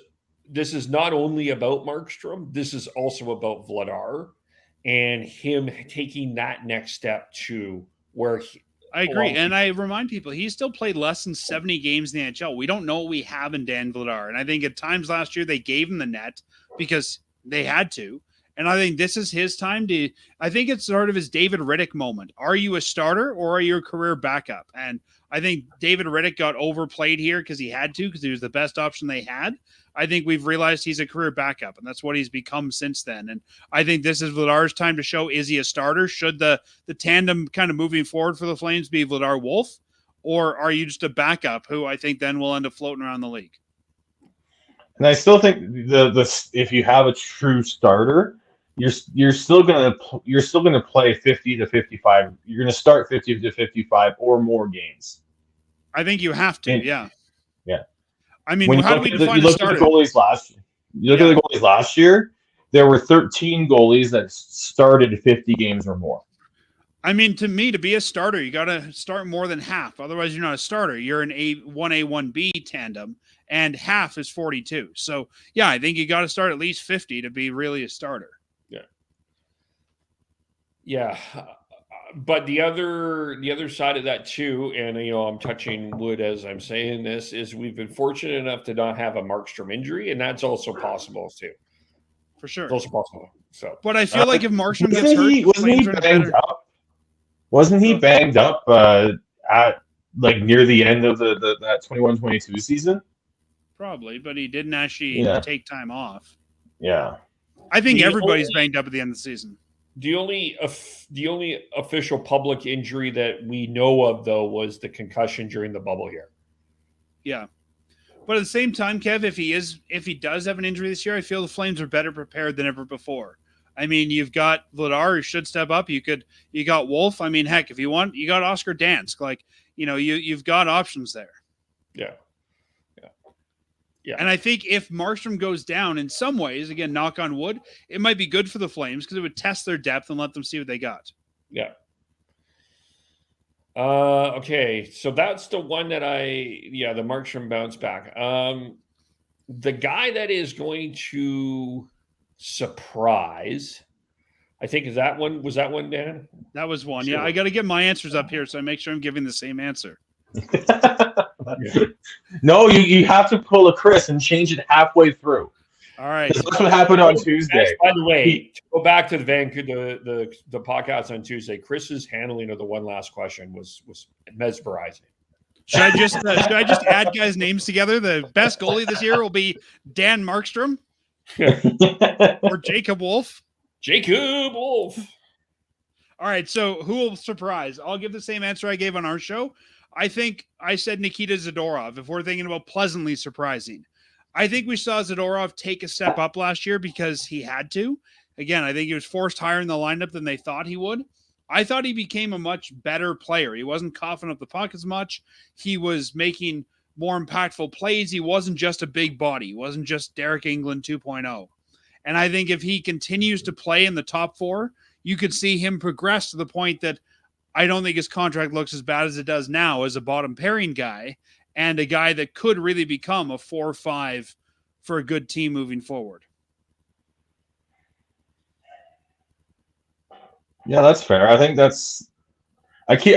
S6: this is not only about Markstrom, this is also about Vladar and him taking that next step to where
S8: I agree. And I remind people, he still played less than 70 games in the NHL. We don't know what we have in Dan Vladar. And I think at times last year they gave him the net because they had to. And I think this is his time to – I think it's sort of his David Riddick moment. Are you a starter or are you a career backup? And I think David Riddick got overplayed here because he had to, because he was the best option they had. I think we've realized he's a career backup, and that's what he's become since then. And I think this is Vladar's time to show, is he a starter? Should the tandem kind of moving forward for the Flames be Vladar Wolf, or are you just a backup who I think then will end up floating around the league?
S7: And I still think the if you have a true starter, you're still gonna play 50 to 55. You're gonna start 50 to 55 or more games.
S8: I think you have to. Yeah. I mean,
S7: when
S8: how do we define
S7: a
S8: starter?
S7: You look at the goalies last year. There were 13 goalies that started 50 games or more.
S8: I mean, to me, to be a starter, you got to start more than half. Otherwise, you're not a starter. You're an 1A, 1B tandem, and half is 42. So, yeah, I think you got to start at least 50 to be really a starter.
S6: Yeah. But the other side of that too, and I'm touching wood as I'm saying this, is we've been fortunate enough to not have a Markstrom injury, and that's also possible too.
S8: For sure,
S6: it's also possible. So,
S8: but I feel like if Markstrom gets hurt,
S7: wasn't he banged up at like near the end of that 21-22 season?
S8: Probably, but he didn't actually take time off.
S7: Yeah,
S8: I think everybody's banged up at the end of the season.
S6: The only official public injury that we know of, though, was the concussion during the bubble here.
S8: Yeah. But at the same time, Kev, if he does have an injury this year, I feel the Flames are better prepared than ever before. I mean, you've got Vladar who should step up. You got Wolf. I mean, heck, if you want, you got Oscar Dansk. Like, you've got options there.
S6: Yeah. Yeah.
S8: And I think if Markstrom goes down in some ways, again, knock on wood, it might be good for the Flames because it would test their depth and let them see what they got.
S6: Yeah. Okay. So that's the one that the Markstrom bounce back. The guy that is going to surprise, I think, was that one, Dan?
S8: That was one. Yeah. I got to get my answers up here so I make sure I'm giving the same answer.
S7: No, you have to pull a Chris and change it halfway through.
S8: All right.
S7: That's what happened on Tuesday.
S6: By the way, to go back to the Vancouver, the podcast on Tuesday, Chris's handling of the one last question was mesmerizing.
S8: Should I just add guys' names together? The best goalie this year will be Dan Markstrom or Jacob Wolf.
S6: Jacob Wolf.
S8: All right. So who will surprise? I'll give the same answer I gave on our show. I think I said Nikita Zadorov, if we're thinking about pleasantly surprising. I think we saw Zadorov take a step up last year because he had to. Again, I think he was forced higher in the lineup than they thought he would. I thought he became a much better player. He wasn't coughing up the puck as much. He was making more impactful plays. He wasn't just a big body. He wasn't just Derek England 2.0. And I think if he continues to play in the top four, you could see him progress to the point that I don't think his contract looks as bad as it does now as a bottom pairing guy and a guy that could really become a 4 or 5 for a good team moving forward.
S7: Yeah, that's fair. I think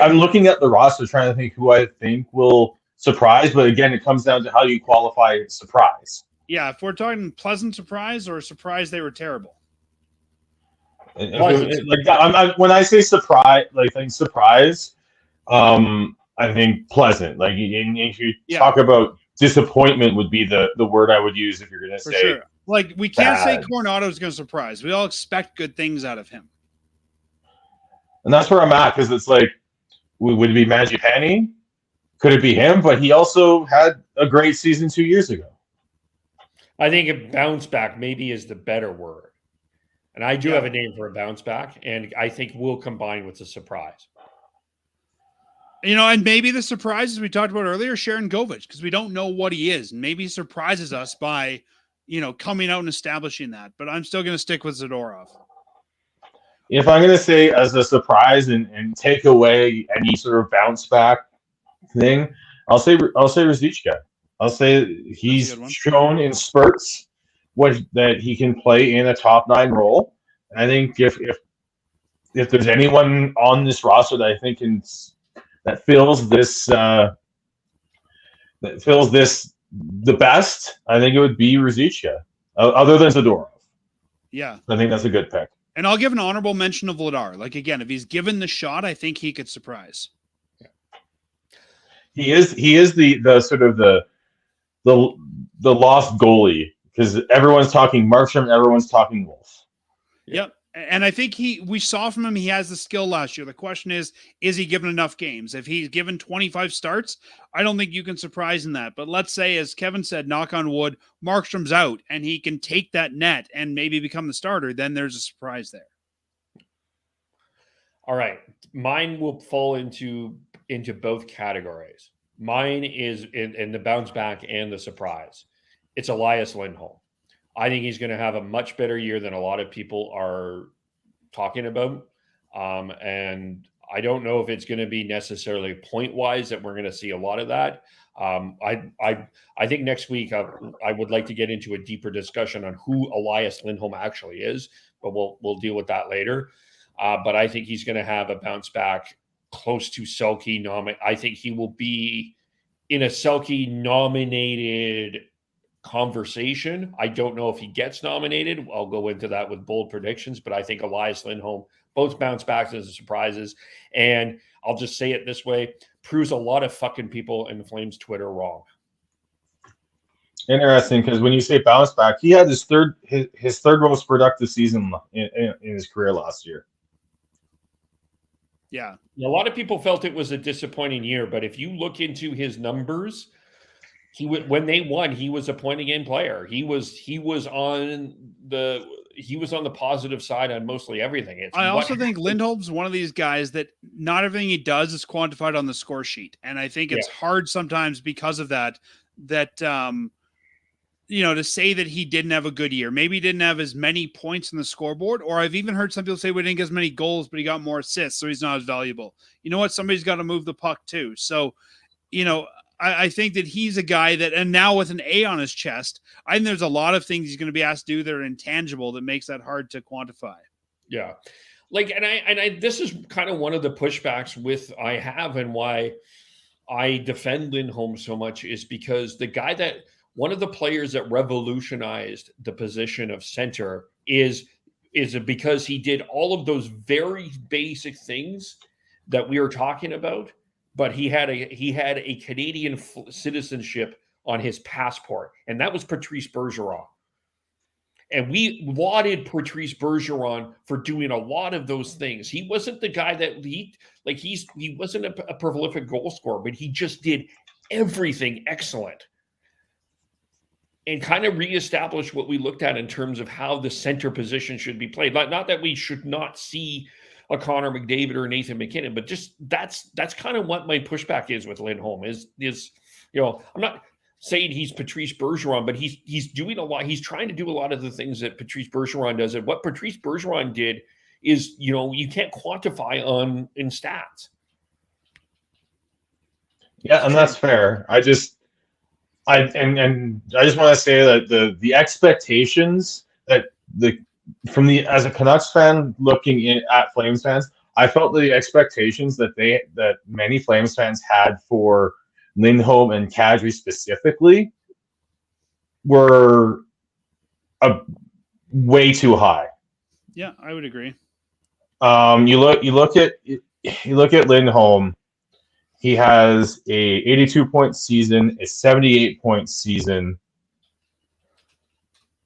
S7: I'm looking at the roster trying to think who I think will surprise, but again, it comes down to how you qualify surprise.
S8: Yeah, if we're talking pleasant surprise or surprise they were terrible.
S7: When I say surprise, I think pleasant. Like, if you talk about disappointment, would be the word I would use if you're going to say.
S8: Sure. Like, we can't
S7: bad.
S8: say Coronado's going to surprise. We all expect good things out of him.
S7: And that's where I'm at, because it's like, would it be Mangiapane? Could it be him? But he also had a great season 2 years ago.
S6: I think a bounce back maybe is the better word. And I do have a name for a bounce back, and I think we'll combine with a surprise.
S8: And maybe the surprise, as we talked about earlier, Sharon Govich, because we don't know what he is. And maybe he surprises us by, coming out and establishing that. But I'm still going to stick with Zadorov.
S7: If I'm going to say as a surprise and take away any sort of bounce back thing, I'll say Ruzicka. I'll say he's shown in spurts that he can play in a top 9 role. And I think if there's anyone on this roster that I think that fills this the best, I think it would be Ruzicka, other than Zadorov.
S8: Yeah,
S7: I think that's a good pick.
S8: And I'll give an honorable mention of Vladar. Like, again, if he's given the shot, I think he could surprise.
S7: He is the sort of the lost goalie, because everyone's talking Markstrom, everyone's talking Wolf.
S8: Yep. And I think we saw from him, he has the skill last year. The question is he given enough games? If he's given 25 starts, I don't think you can surprise in that. But let's say, as Kevin said, knock on wood, Markstrom's out and he can take that net and maybe become the starter, then there's a surprise there.
S6: All right. Mine will fall into both categories. Mine is in the bounce back and the surprise. It's Elias Lindholm. I think he's going to have a much better year than a lot of people are talking about. And I don't know if it's going to be necessarily point-wise that we're going to see a lot of that. I think next week I would like to get into a deeper discussion on who Elias Lindholm actually is, but we'll deal with that later. But I think he's going to have a bounce back close to Selke I think he will be in a Selke nominated conversation. I don't know if he gets nominated. I'll go into that with bold predictions, but I think Elias Lindholm, both bounce backs as surprises. And I'll just say it this way, proves a lot of fucking people in the Flames Twitter wrong.
S7: Interesting, because when you say bounce back, he had his third most productive season in his career last year.
S8: Yeah.
S6: A lot of people felt it was a disappointing year, but if you look into his numbers, when they won, he was a point-a-game player. He was on the positive side on mostly everything.
S8: I also think Lindholm's one of these guys that not everything he does is quantified on the score sheet, and I think it's hard sometimes because of that. To say that he didn't have a good year. Maybe he didn't have as many points on the scoreboard, or I've even heard some people say we didn't get as many goals, but he got more assists, so he's not as valuable. You know what? Somebody's got to move the puck too. So, I think that he's a guy that, and now with an A on his chest, I think there's a lot of things he's going to be asked to do that are intangible that makes that hard to quantify.
S6: Yeah. This is kind of one of the pushbacks I have and why I defend Lindholm so much is because one of the players that revolutionized the position of center is because he did all of those very basic things that we are talking about, but he had a Canadian citizenship on his passport, and that was Patrice Bergeron. And we lauded Patrice Bergeron for doing a lot of those things. He wasn't the guy that he wasn't a prolific goal scorer, but he just did everything excellent. And kind of reestablish what we looked at in terms of how the center position should be played. Not that we should not see a Connor McDavid or Nathan McKinnon, but just that's kind of what my pushback is with Lindholm is I'm not saying he's Patrice Bergeron, but he's doing a lot. He's trying to do a lot of the things that Patrice Bergeron does. And what Patrice Bergeron did is, you can't quantify in stats.
S7: Yeah, and that's fair. I just want to say that the expectations that as a Canucks fan looking at Flames fans, I felt the expectations that many Flames fans had for Lindholm and Kadri specifically were way too high.
S8: Yeah, I would agree.
S7: You look at Lindholm. He has a 82-point season, a 78-point season,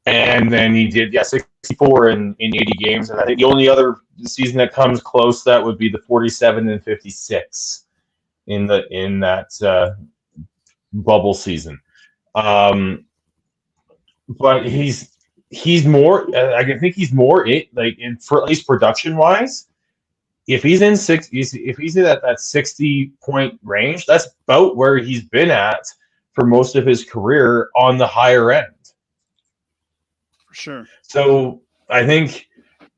S7: and then he did 64 in 80 games. And I think the only other season that comes close to that would be the 47 and 56 in that bubble season. But he's more. I think he's more for at least production wise. If he's in that 60-point range, that's about where he's been at for most of his career on the higher end.
S8: For sure.
S7: So I think,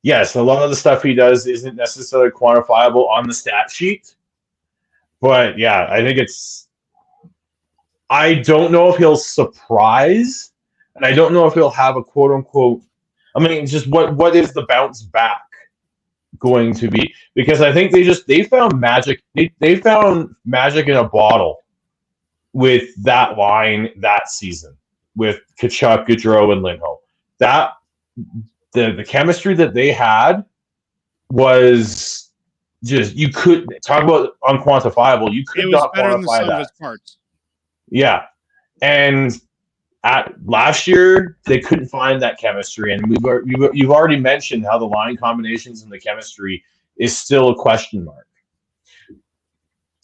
S7: yes, a lot of the stuff he does isn't necessarily quantifiable on the stat sheet. But yeah, I think I don't know if he'll surprise and I don't know if he'll have a quote unquote. I mean, just what is the bounce back going to be? Because I think they found magic. They found magic in a bottle with that line that season with Tkachuk, Gaudreau, and Lindholm. That the chemistry that they had was just, you could talk about unquantifiable. You could not quantify that.
S8: Parts.
S7: Yeah, and at last year they couldn't find that chemistry, and you've already mentioned how the line combinations and the chemistry is still a question mark.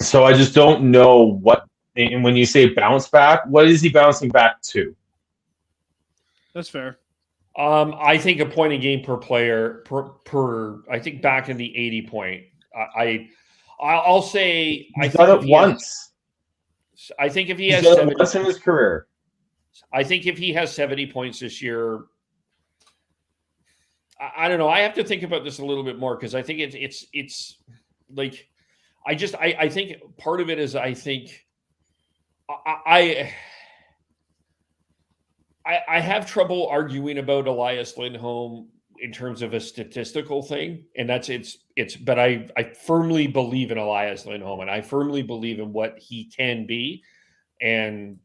S7: So I just don't know what. And when you say bounce back, what is he bouncing back to?
S8: That's fair.
S6: I think a point a game per player per I think back in the 80 point. I'll say
S7: He's done it once.
S6: I think if he
S7: He's
S6: has
S7: done
S6: 70,
S7: it once in his career.
S6: I think if he has 70 points this year, I don't know. I have to think about this a little bit more because I think it's like I think part of it is I think I have trouble arguing about Elias Lindholm in terms of a statistical thing, and that's but I firmly believe in Elias Lindholm, and I firmly believe in what he can be, and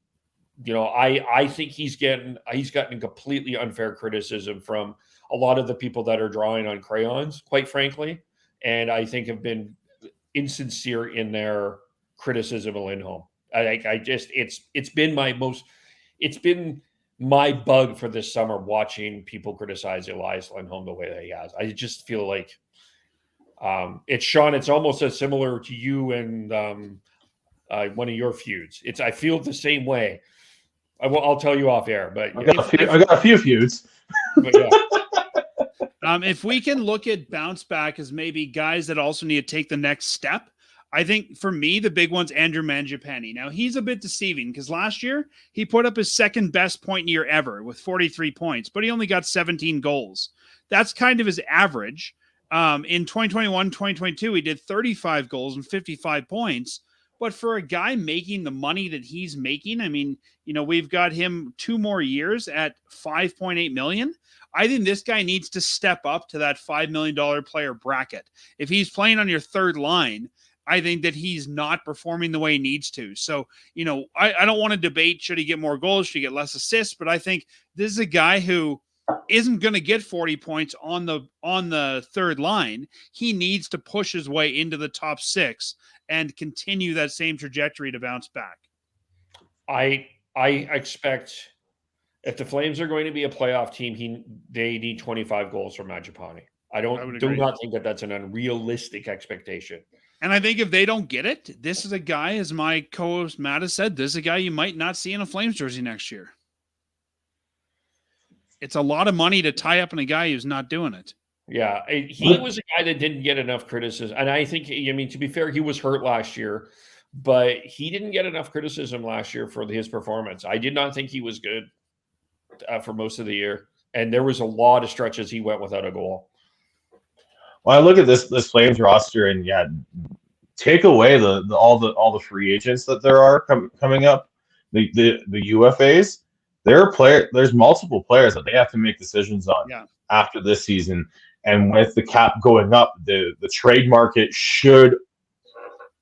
S6: I think he's gotten completely unfair criticism from a lot of the people that are drawing on crayons, quite frankly, and I think have been insincere in their criticism of Lindholm. It's been my bug for this summer watching people criticize Elias Lindholm the way that he has. I just feel like it's Sean. It's almost as similar to you and one of your feuds. I feel the same way. I'll tell you off air, but
S7: I got a few feuds.
S6: But yeah.
S8: If we can look at bounce back as maybe guys that also need to take the next step, I think for me, the big one's Andrew Mangiapane. Now, he's a bit deceiving because last year he put up his second best point year ever with 43 points, but he only got 17 goals. That's kind of his average. In 2021, 2022, he did 35 goals and 55 points. But for a guy making the money that he's making, I mean, we've got him 2 more years at $5.8 million. I think this guy needs to step up to that $5 million player bracket. If he's playing on your third line, I think that he's not performing the way he needs to. So, I don't want to debate, should he get more goals, should he get less assists, but I think this is a guy who isn't going to get 40 points on the third line. He needs to push his way into the top 6 and continue that same trajectory to bounce back.
S6: I expect if the Flames are going to be a playoff team, they need 25 goals from Mangiapane. I do not think that that's an unrealistic expectation.
S8: And I think if they don't get it, this is a guy, as my co-host Matt has said, this is a guy you might not see in a Flames jersey next year. It's a lot of money to tie up in a guy who's not doing it.
S6: Yeah, he was a guy that didn't get enough criticism. And I think, to be fair, he was hurt last year, but he didn't get enough criticism last year for his performance. I did not think he was good for most of the year. And there was a lot of stretches he went without a goal.
S7: Well, I look at this Flames roster, and take away all the free agents that there are coming up, the UFAs. There's multiple players that they have to make decisions on after this season, and with the cap going up, the trade market should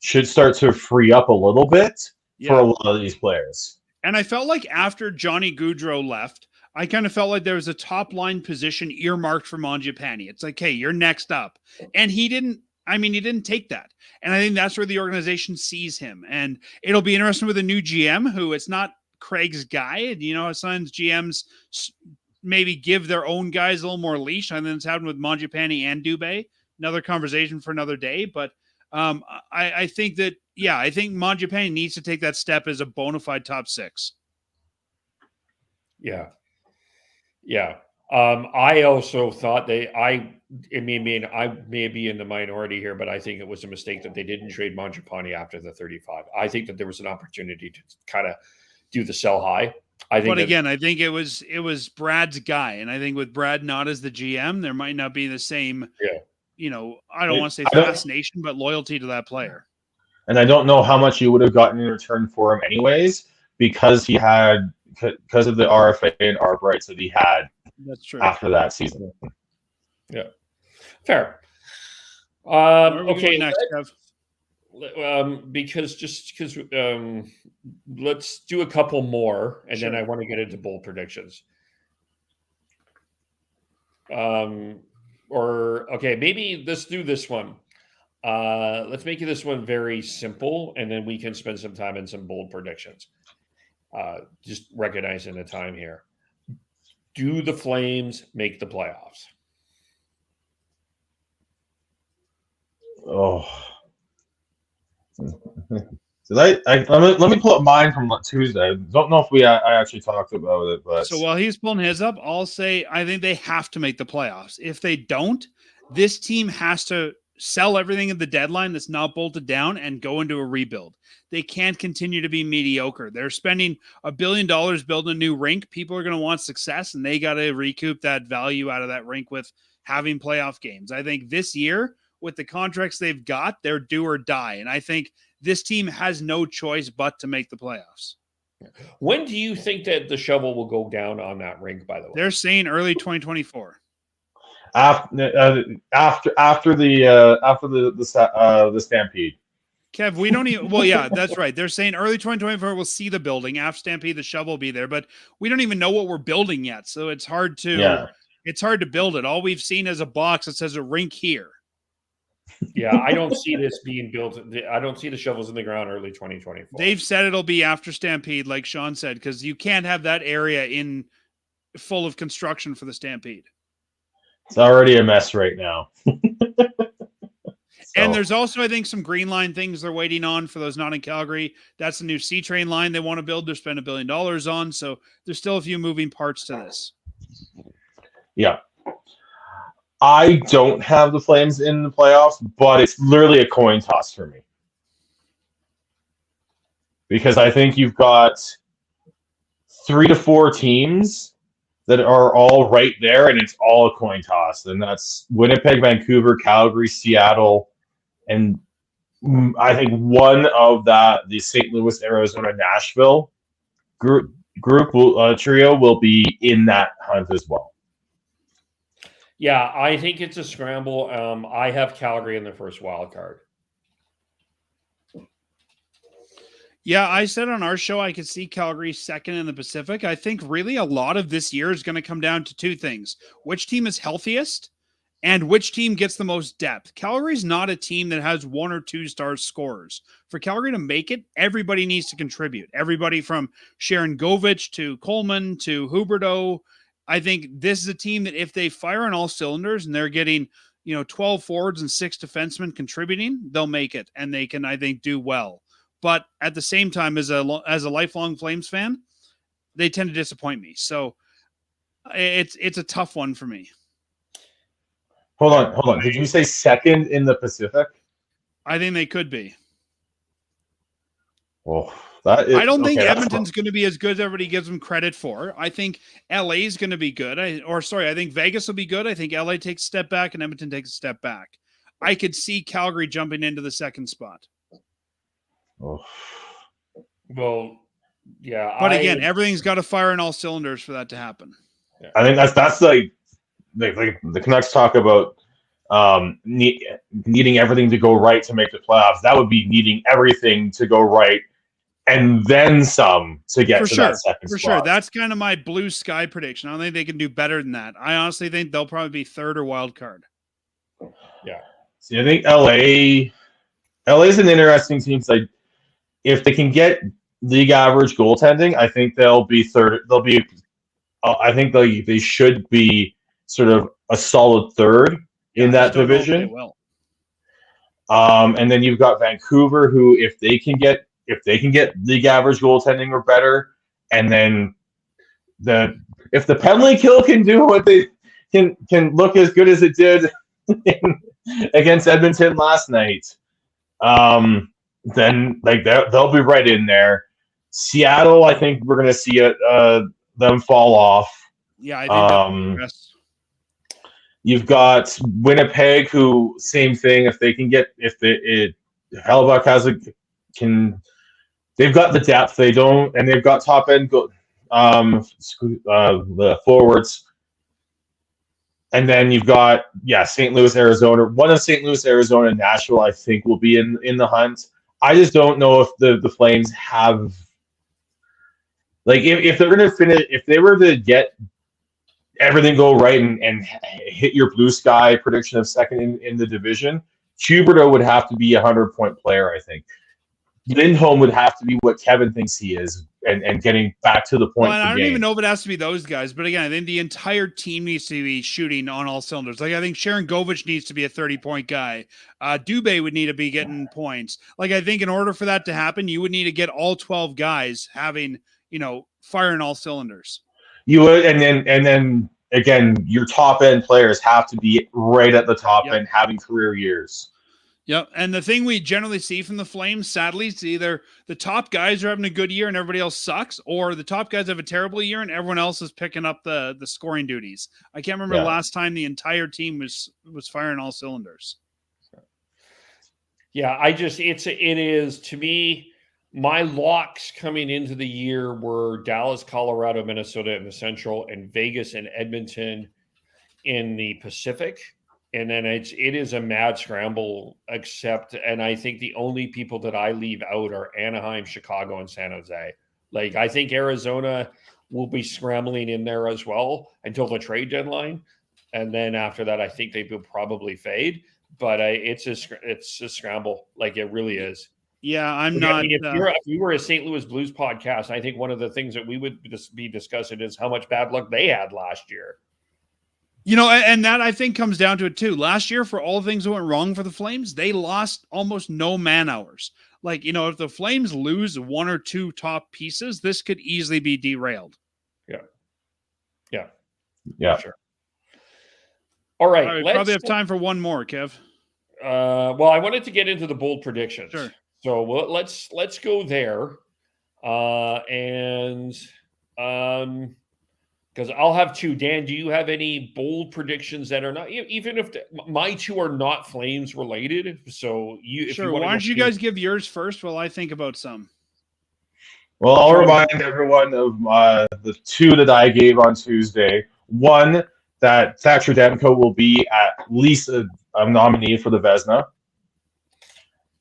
S7: start to free up a little bit for a lot of these players. And
S8: I felt like after Johnny Gaudreau left, I kind of felt like there was a top line position earmarked for Mangiapane. It's like, hey, you're next up. And he didn't take that. And I think that's where the organization sees him. And it'll be interesting with a new GM who it's not Craig's guy. Sometimes GMs maybe give their own guys a little more leash. I think it's happened with Mangiapane and Dubé. Another conversation for another day. But I think that, I think Mangiapane needs to take that step as a bona fide top 6.
S6: Yeah. Yeah. I also thought I may be in the minority here, but I think it was a mistake that they didn't trade Mangiapane after the 35. I think that there was an opportunity to kind of do the sell high. I think it was Brad's guy. And I think with Brad not as the GM, there might not be the same, I don't want to say fascination, but loyalty to that player.
S7: And I don't know how much you would have gotten in return for him anyways, because he had because of the RFA and ARB rights that he had
S8: That's true.
S7: after that season.
S6: Fair.
S8: Where are we
S6: Okay.
S8: going next, Kev?
S6: Because let's do a couple more, and then
S8: Sure.
S6: I want to get into bold predictions. Maybe let's do this one. Let's make this one very simple, and then we can spend some time in some bold predictions. Just recognizing the time here. Do the Flames make the playoffs?
S7: Oh. So let me pull up mine from Tuesday. Don't know if I actually talked about it, but
S8: So while he's pulling his up, I'll say I think they have to make the playoffs. If they don't, this team has to sell everything at the deadline that's not bolted down and go into a rebuild. They can't continue to be mediocre. They're spending $1 billion building a new rink. People are going to want success, and they got to recoup that value out of that rink with having playoff games. I think this year, with the contracts they've got, they're do or die. And I think this team has no choice but to make the playoffs.
S6: When do you think that the shovel will go down on that rink, by the way?
S8: They're saying early 2024.
S7: after the Stampede.
S8: Kev, we don't even. Well, yeah, that's right. They're saying early 2024 we'll see the building. After Stampede, the shovel will be there, but we don't even know what we're building yet. So it's hard to build it. All we've seen is a box that says a rink here.
S6: Yeah, I don't see this being built. I don't see the shovels in the ground early 2024.
S8: They've said it'll be after Stampede, like Sean said, because you can't have that area in full of construction for the Stampede.
S7: It's already a mess right now.
S8: And there's also, I think, some green line things they're waiting on for those not in Calgary. That's the new C-Train line they want to build. They're spending $1 billion on. So there's still a few moving parts to this.
S7: Yeah. I don't have the Flames in the playoffs, but it's literally a coin toss for me. Because I think you've got 3 to 4 teams that are all right there, and it's all a coin toss. And that's Winnipeg, Vancouver, Calgary, Seattle, and I think one of the St. Louis, Arizona, Nashville trio will be in that hunt as well.
S6: Yeah, I think it's a scramble. I have Calgary in the first wild card.
S8: Yeah, I said on our show I could see Calgary second in the Pacific. I think really a lot of this year is going to come down to 2 things. Which team is healthiest and which team gets the most depth. Calgary's not a team that has 1 or 2 star scorers. For Calgary to make it, everybody needs to contribute. Everybody from Sharon Govich to Coleman to Huberdeau. I think this is a team that if they fire on all cylinders and they're getting, 12 forwards and 6 defensemen contributing, they'll make it and they can, I think, do well. But at the same time, as a lifelong Flames fan, they tend to disappoint me. So it's a tough one for me.
S7: Hold on. Did you say second in the Pacific?
S8: I think they could be.
S7: Oh, that is,
S8: I don't think Edmonton's going to be as good as everybody gives them credit for. I think LA is going to be good. I think Vegas will be good. I think LA takes a step back and Edmonton takes a step back. I could see Calgary jumping into the second spot.
S7: Oh.
S6: Well, yeah.
S8: But again, everything's got to fire on all cylinders for that to happen.
S7: I think that's like the Canucks talk about needing everything to go right to make the playoffs. That would be needing everything to go right and then some to get that second spot.
S8: For sure. That's kind of my blue sky prediction. I don't think they can do better than that. I honestly think they'll probably be third or wild card.
S6: Yeah.
S7: See, I think LA is an interesting team. So if they can get league average goaltending, I think they'll be third. I think they should be sort of a solid third in that division. And then you've got Vancouver, who if they can get league average goaltending or better, and then if the penalty kill can do what they can look as good as it did against Edmonton last night, then they'll be right in there. Seattle, I think we're going to see them fall off.
S8: Yeah, I think
S7: you've got Winnipeg, who same thing. If they can get Hellebuyck they've got the depth. They don't, and they've got top end the forwards. And then you've got, St. Louis, Arizona. One of St. Louis, Arizona, and Nashville, I think, will be in the hunt. I just don't know if the Flames have, like, if they're going to finish, if they were to get everything go right and hit your blue sky prediction of second in the division, Huberdeau would have to be a 100-point player, I think. Lindholm would have to be what Kevin thinks he is, and getting back to the point.
S8: Well, I don't even know if it has to be those guys, but again, I think the entire team needs to be shooting on all cylinders. Like, I think Sharon Govich needs to be a 30-point guy. Dubé would need to be getting points. Like, I think in order for that to happen, you would need to get all 12 guys having, firing all cylinders.
S7: You would, and then again, your top end players have to be right at the top end, having career years.
S8: Yep. And the thing we generally see from the Flames, sadly, is either the top guys are having a good year and everybody else sucks, or the top guys have a terrible year and everyone else is picking up the scoring duties. I can't remember the last time the entire team was firing all cylinders.
S6: Yeah, it is to me, my locks coming into the year were Dallas, Colorado, Minnesota in the Central, and Vegas and Edmonton in the Pacific. And then it is a mad scramble, and I think the only people that I leave out are Anaheim, Chicago, and San Jose. Like, I think Arizona will be scrambling in there as well until the trade deadline. And then after that, I think they will probably fade. But it's a scramble. Like, it really is.
S8: Yeah,
S6: If you were a St. Louis Blues podcast, I think one of the things that we would be discussing is how much bad luck they had last year.
S8: And that I think comes down to it too. Last year, for all things that went wrong for the Flames, they lost almost no man hours. Like, if the Flames lose one or two top pieces, this could easily be derailed.
S7: Yeah.
S6: Sure. All right.
S8: We probably have time for one more, Kev.
S6: Well, I wanted to get into the bold predictions.
S8: Sure.
S6: So let's go there. Because I'll have two. Dan, do you have any bold predictions that are not, even if my two are not Flames related? So
S8: sure. Why don't you guys give yours first while I think about some?
S7: Well, I'll remind everyone of the two that I gave on Tuesday. One, that Thatcher Demko will be at least a nominee for the Vezina.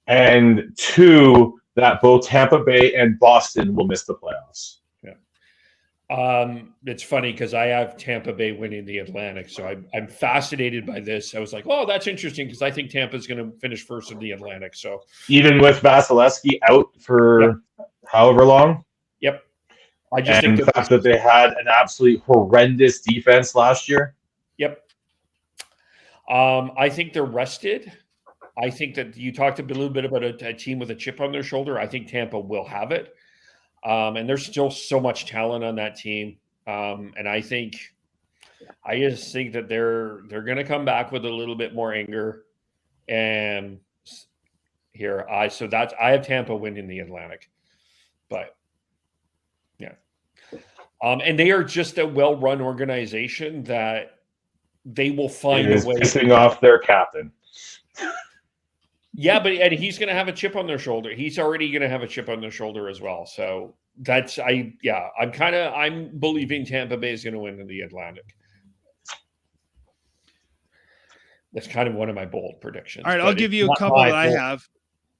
S7: And two, that both Tampa Bay and Boston will miss the playoffs.
S6: It's funny because I have Tampa Bay winning the Atlantic, so I'm fascinated by this. I was like, oh, that's interesting because I think Tampa's going to finish first in the Atlantic. So
S7: even with Vasilevsky out for however long.
S6: Yep. I just
S7: think the fact that they had an absolutely horrendous defense last year.
S6: Yep. I think they're rested. I think that you talked a little bit about a team with a chip on their shoulder. I think Tampa will have it. And there's still so much talent on that team. And I just think that they're going to come back with a little bit more anger. And here, I have Tampa winning the Atlantic. But yeah. And they are just a well-run organization that they will find a way.
S7: Pissing off their captain.
S6: Yeah, and he's going to have a chip on their shoulder. He's already going to have a chip on their shoulder as well. So I'm believing Tampa Bay is going to win in the Atlantic. That's kind of one of my bold predictions.
S8: All right, I'll give you a couple that I have.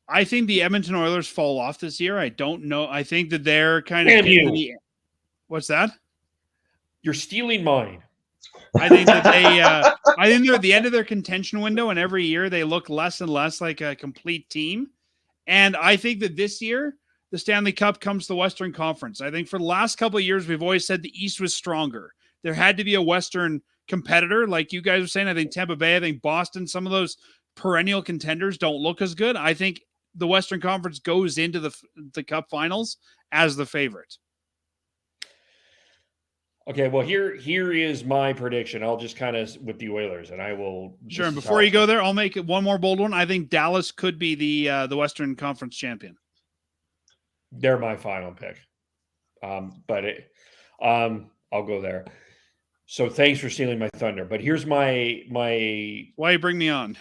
S8: I think the Edmonton Oilers fall off this year. I don't know. I think that they're kind of What's that?
S6: You're stealing mine.
S8: I think that I think they're at the end of their contention window, and every year they look less and less like a complete team. And I think that this year the Stanley Cup comes to the Western Conference. I think for the last couple of years we've always said the East was stronger. There had to be a Western competitor, like you guys were saying. I think Tampa Bay, I think Boston, some of those perennial contenders don't look as good. I think the Western Conference goes into the Cup Finals as the favorite.
S6: Okay, well, here is my prediction. I'll just kind of with the Oilers, and I will.
S8: Sure. And before you go there, I'll make it one more bold one. I think Dallas could be the Western Conference champion.
S6: They're my final pick, I'll go there. So thanks for stealing my thunder. But here's my
S8: why you bring me on.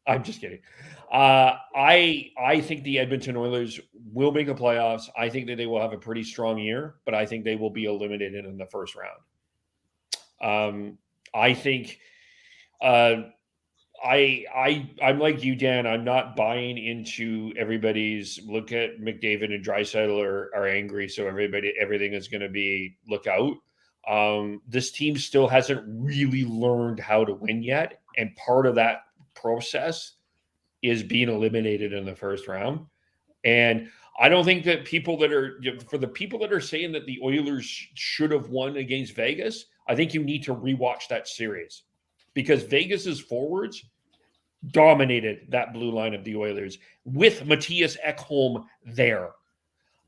S6: I'm just kidding. I think the Edmonton Oilers will make the playoffs. I think that they will have a pretty strong year, but I think they will be eliminated in the first round. I think I'm like you, Dan. I'm not buying into everybody's look at McDavid and Draisaitl are angry, so everything is going to be look out. This team still hasn't really learned how to win yet, and part of that process is being eliminated in the first round. And I don't think that people that are saying that the Oilers should have won against Vegas, I think you need to rewatch that series, because Vegas's forwards dominated that blue line of the Oilers with Mattias Ekholm there.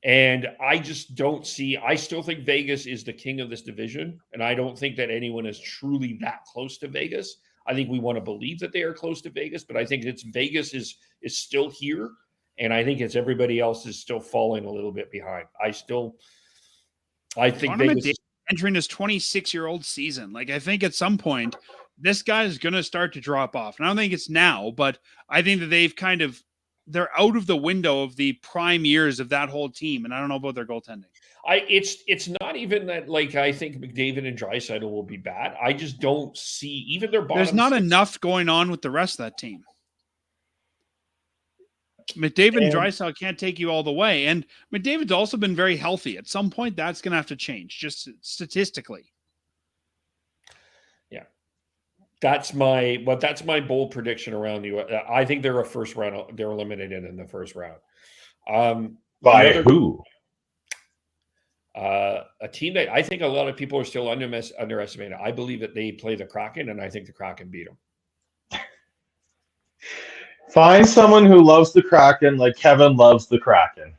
S6: And I just don't see, I still think Vegas is the king of this division. And I don't think that anyone is truly that close to Vegas. I think we want to believe that they are close to Vegas, but I think it's Vegas is still here. And I think it's everybody else is still falling a little bit behind. I think Vegas
S8: entering his 26-year-old season. Like, I think at some point this guy is going to start to drop off. And I don't think it's now, but I think that they're out of the window of the prime years of that whole team. And I don't know about their goaltending.
S6: It's not even that, like, I think McDavid and Draisaitl will be bad. I just don't see even their bottom.
S8: There's not enough going on with the rest of that team. McDavid and Draisaitl can't take you all the way. And McDavid's also been very healthy. At some point, that's going to have to change, just statistically.
S6: Yeah. That's my bold prediction around you. I think they're they're eliminated in the first round.
S7: By who?
S6: A team that I think a lot of people are still underestimating. I believe that they play the Kraken, and I think the Kraken beat them.
S7: Find someone who loves the Kraken like Kevin loves the Kraken.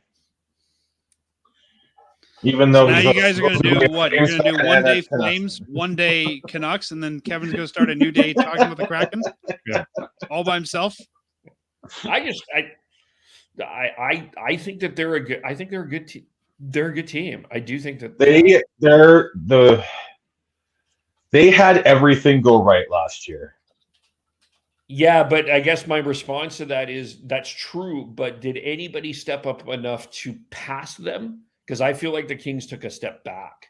S7: Even though
S8: now you guys are going to do what? You're going to do one day Flames, one day Canucks, and then Kevin's going to start a new day talking about the Kraken, all by himself.
S6: I think that they're a good. I think they're a good team. They're a good team. I do think that they had everything go right last year.
S7: Yeah,
S6: but I guess my response to that is that's true. But did anybody step up enough to pass them? Because I feel like the Kings took a step back.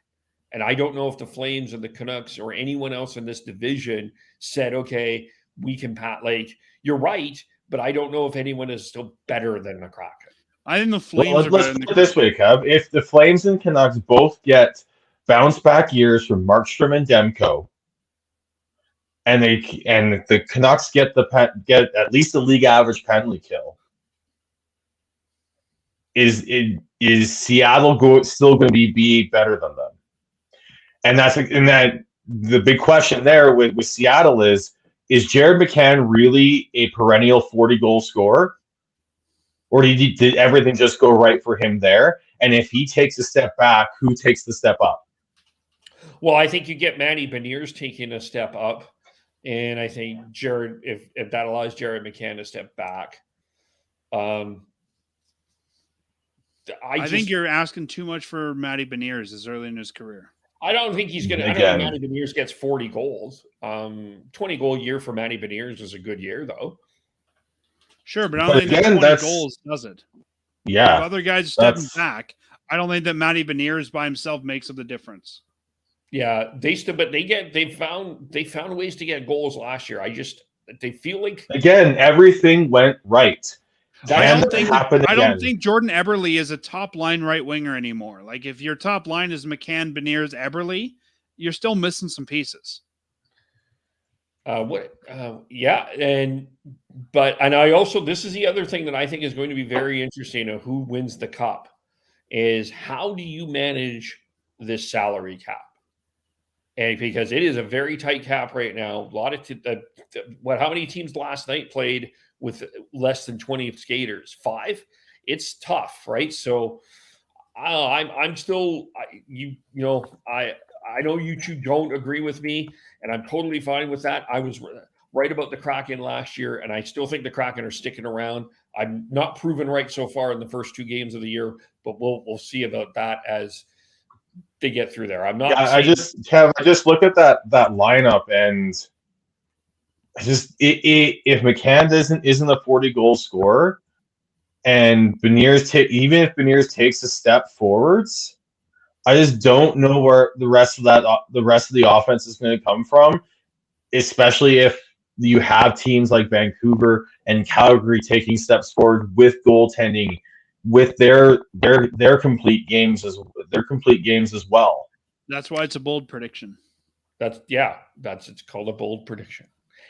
S6: And I don't know if the Flames or the Canucks or anyone else in this division said, okay, we can pass. Like, you're right, but I don't know if anyone is still better than the Kraken.
S8: I think the Flames are
S7: let's
S8: better than
S7: put it this way, Kev. If the Flames and Canucks both get bounce-back years from Markstrom and Demko, and the Canucks get at least the league average penalty kill, is Seattle still going to be better than them? And that the big question there with Seattle is Jared McCann really a perennial 40-goal scorer, or did everything just go right for him there? And if he takes a step back, who takes the step up?
S6: Well, I think you get Manny Beniers taking a step up. And I think Jared, if that allows Jared McCann to step back,
S8: I think you're asking too much for Matty Beniers this early in his career.
S6: I don't think he's going to. I don't think Matty Beniers gets 40 goals. 20-goal year for Matty Beniers is a good year, though.
S8: Sure, but I don't think 20 goals does it.
S7: Yeah,
S8: if other guys stepping back, I don't think that Matty Beniers by himself makes up the difference.
S6: Yeah, they found ways to get goals last year. They feel like
S7: again everything went right.
S8: I don't think Jordan Eberle is a top line right winger anymore. Like, if your top line is McCann, Beniers, Eberle, you're still missing some pieces.
S6: Yeah, and I also, this is the other thing that I think is going to be very interesting of who wins the cup is how do you manage this salary cap? And because it is a very tight cap right now, a lot of how many teams last night played with less than 20 skaters? 5. It's tough, right? So I'm still I know you two don't agree with me, and I'm totally fine with that. I was right about the Kraken last year, and I still think the Kraken are sticking around. I'm not proven right so far in the first 2 games of the year, but we'll see about that as they get through there. I'm not.
S7: Yeah, I just look at that lineup, and if McCann isn't a 40 goal scorer, and even if Beniers takes a step forwards, I just don't know where the rest of the offense is going to come from, especially if you have teams like Vancouver and Calgary taking steps forward with goaltending, with their complete games as well.
S8: That's why it's a bold prediction.
S6: It's called a bold prediction.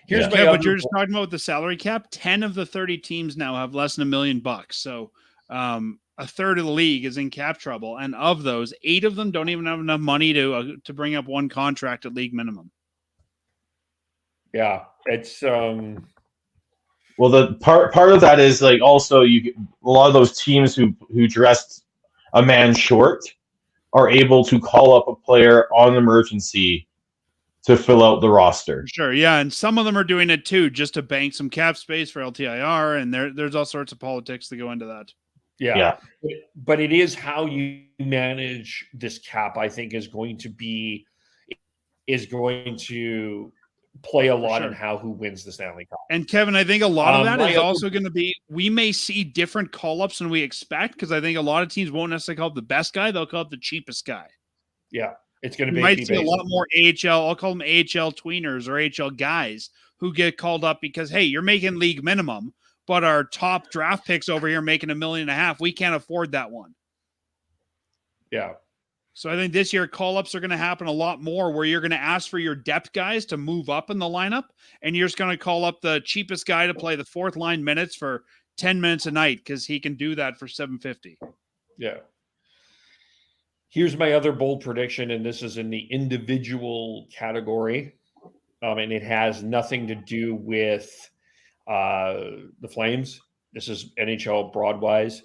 S6: Here's
S8: Kev, what you're just talking about with the salary cap. 10 of the 30 teams now have less than $1 million. So a third of the league is in cap trouble, and of those, 8 of them don't even have enough money to bring up one contract at league minimum.
S6: Yeah, it's
S7: well, the part of that is like also a lot of those teams who dressed a man short are able to call up a player on emergency to fill out the roster.
S8: Sure, yeah, and some of them are doing it too, just to bank some cap space for LTIR, and there's all sorts of politics that go into that.
S6: Yeah. But it is how you manage this cap, I think, is going to play a lot in how who wins the Stanley Cup.
S8: And Kevin, I think a lot of that is also going to be, we may see different call-ups than we expect, because I think a lot of teams won't necessarily call up the best guy, they'll call up the cheapest guy.
S6: Yeah, it's going to be.
S8: You might see a lot more AHL, I'll call them AHL tweeners or AHL guys who get called up because, hey, you're making league minimum, but our top draft picks over here making $1.5 million. We can't afford that one.
S6: Yeah.
S8: So I think this year call-ups are going to happen a lot more, where you're going to ask for your depth guys to move up in the lineup, and you're just going to call up the cheapest guy to play the fourth line minutes for 10 minutes a night because he can do that for $750.
S6: Yeah. Here's my other bold prediction, and this is in the individual category, and it has nothing to do with the Flames. This is NHL broadwise.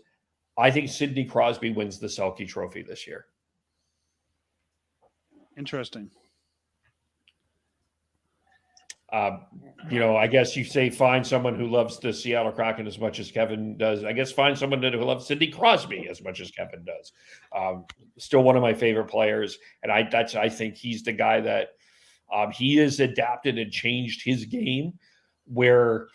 S6: I think Sidney Crosby wins the Selke Trophy this year.
S8: Interesting.
S6: I guess you say find someone who loves the Seattle Kraken as much as Kevin does. I guess find someone who loves Sidney Crosby as much as Kevin does. Still one of my favorite players, and I think he's the guy that he has adapted and changed his game. Where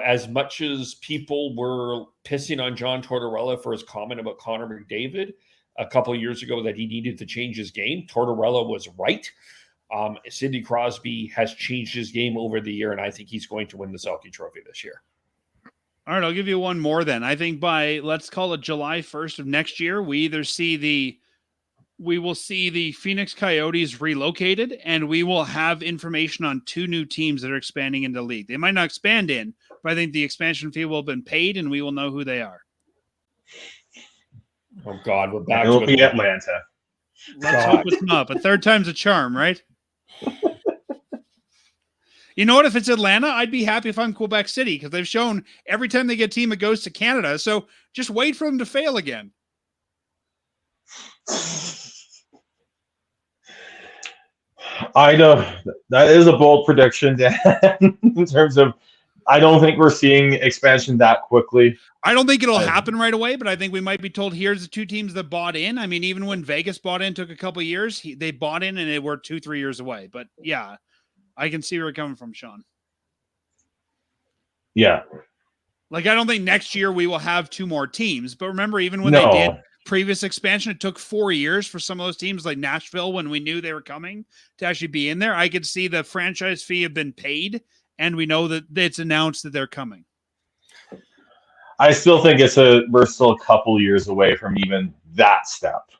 S6: as much as people were pissing on John Tortorella for his comment about Connor McDavid a couple of years ago that he needed to change his game, Tortorella was right. Sidney Crosby has changed his game over the year, and I think he's going to win the Selke Trophy this year.
S8: All right, I'll give you one more then. I think by, let's call it July 1st of next year, we will see the Phoenix Coyotes relocated, and we will have information on 2 new teams that are expanding into the league. They might not expand in, but I think the expansion fee will have been paid, and we will know who they are.
S6: Oh, God. We're back
S7: It'll
S6: to
S7: be Atlanta.
S8: Let's hope it's not. A third time's a charm, right? You know what? If it's Atlanta, I'd be happy if I'm Quebec City, because they've shown every time they get a team, it goes to Canada. So just wait for them to fail again.
S7: I know that is a bold prediction, Dan, in terms of I don't think we're seeing expansion that quickly.
S8: I don't think it'll happen right away, but I think we might be told here's the 2 teams that bought in. I mean, even when Vegas bought in, took a couple of years. They bought in and they were 2-3 years away. But yeah, I can see where you're coming from, Sean.
S7: Yeah.
S8: Like, I don't think next year we will have 2 more teams. But remember, even when they did previous expansion, it took 4 years for some of those teams like Nashville, when we knew they were coming, to actually be in there. I could see the franchise fee have been paid, and we know that it's announced that they're coming.
S7: I still think we're still a couple years away from even that step.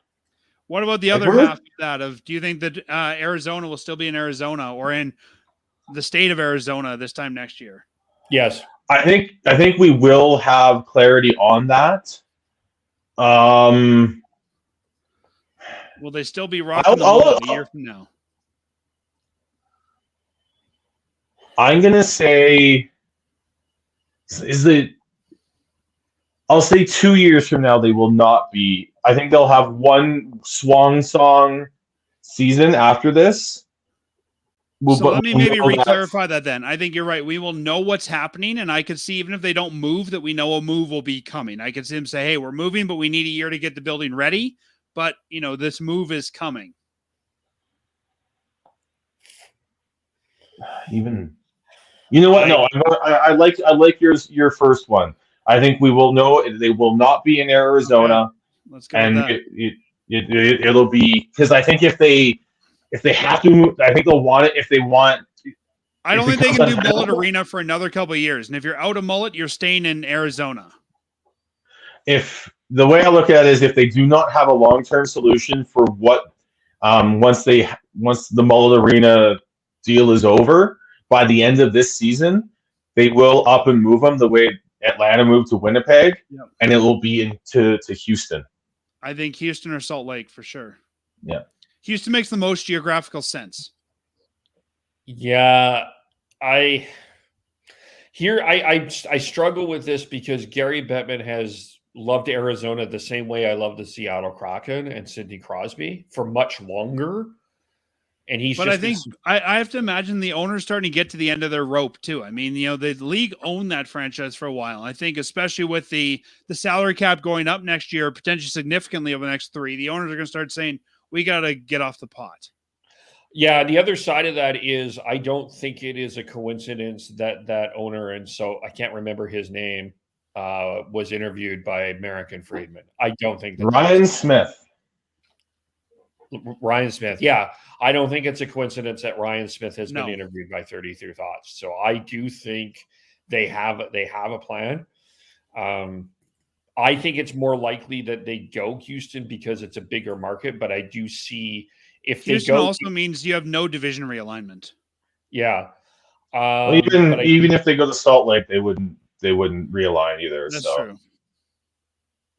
S8: What about the other half of that? Do you think that Arizona will still be in Arizona or in the state of Arizona this time next year?
S6: Yes.
S7: I think we will have clarity on that.
S8: Will they still be rocking the ball a year from now?
S7: I'm gonna say, I'll say 2 years from now they will not be. I think they'll have one swan song season after this.
S8: Let me maybe re-clarify that then. I think you're right. We will know what's happening, and I could see, even if they don't move, that we know a move will be coming. I could see them say, hey, we're moving, but we need a year to get the building ready. But, this move is coming.
S7: You know what? No, I like your first one. I think we will know they will not be in Arizona,
S8: Let's go with
S7: and
S8: that.
S7: it'll be because I think if they have to move, I think they'll want it if they want.
S8: I don't
S7: if
S8: think
S7: it
S8: they
S7: comes
S8: can do Mullet
S7: unavailable.
S8: Arena for another couple of years. And if you're out of Mullet, you're staying in Arizona.
S7: If the way I look at it is if they do not have a long-term solution for what once the Mullet Arena deal is over by the end of this season, they will up and move them the way Atlanta moved to Winnipeg, and it will be into Houston.
S8: I think Houston or Salt Lake for sure.
S7: Yeah.
S8: Houston makes the most geographical sense.
S6: Yeah, I struggle with this because Gary Bettman has loved Arizona the same way I love the Seattle Kraken and Sidney Crosby for much longer. And
S8: I think I have to imagine the owners starting to get to the end of their rope too. I mean, the league owned that franchise for a while. I think especially with the salary cap going up next year, potentially significantly over the next 3, the owners are going to start saying, we got to get off the pot.
S6: Yeah, the other side of that is I don't think it is a coincidence that owner, and so I can't remember his name, was interviewed by American Friedman. I don't think that
S7: Ryan Smith.
S6: Ryan Smith. Yeah, I don't think it's a coincidence that Ryan Smith has been interviewed by 33 Thoughts. So I do think they have a plan. I think it's more likely that they go Houston because it's a bigger market, but I do see if
S8: Houston
S6: they go
S8: also means you have no division realignment.
S6: Yeah.
S7: Even if they go to Salt Lake, they wouldn't realign either.
S8: That's true.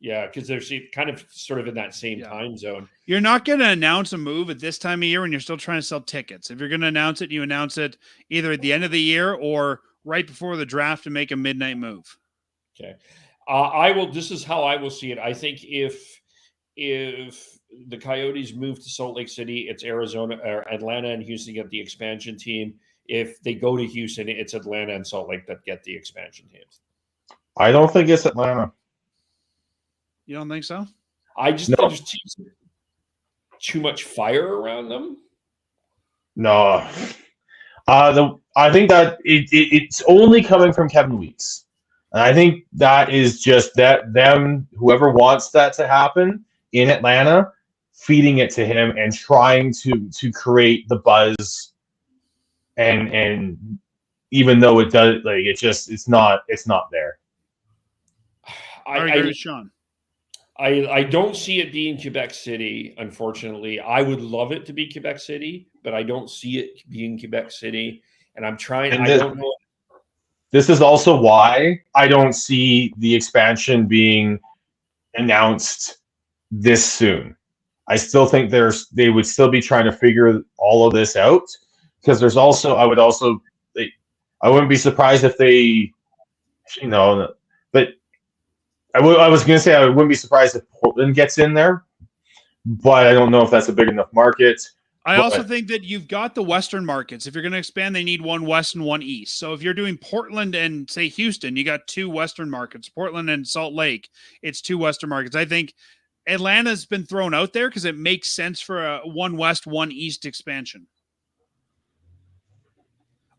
S6: Yeah, because they're kind of sort of in that same time zone.
S8: You're not going to announce a move at this time of year when you're still trying to sell tickets. If you're going to announce it, you announce it either at the end of the year or right before the draft to make a midnight move.
S6: Okay. This is how I will see it. I think if the Coyotes move to Salt Lake City, it's Arizona or Atlanta and Houston get the expansion team. If they go to Houston, it's Atlanta and Salt Lake that get the expansion teams.
S7: I don't think it's Atlanta.
S8: You don't think so?
S6: I just think there's too much fire around them.
S7: No. I think that it's only coming from Kevin Weeks. And I think that is just whoever wants that to happen in Atlanta, feeding it to him and trying to create the buzz. And even though it does, like, it's not there.
S8: I agree with Sean.
S6: I don't see it being Quebec City, unfortunately. I would love it to be Quebec City, but I don't see it being Quebec City. And I'm trying. I don't know.
S7: This is also why I don't see the expansion being announced this soon. I still think they would still be trying to figure all of this out because there's also I wouldn't be surprised if they, but I was going to say I wouldn't be surprised if Portland gets in there, but I don't know if that's a big enough market.
S8: I also think that you've got the Western markets. If you're going to expand, they need one West and one East. So if you're doing Portland and, say, Houston, you got 2 Western markets. Portland and Salt Lake, it's 2 Western markets. I think Atlanta's been thrown out there because it makes sense for a one West, one East expansion.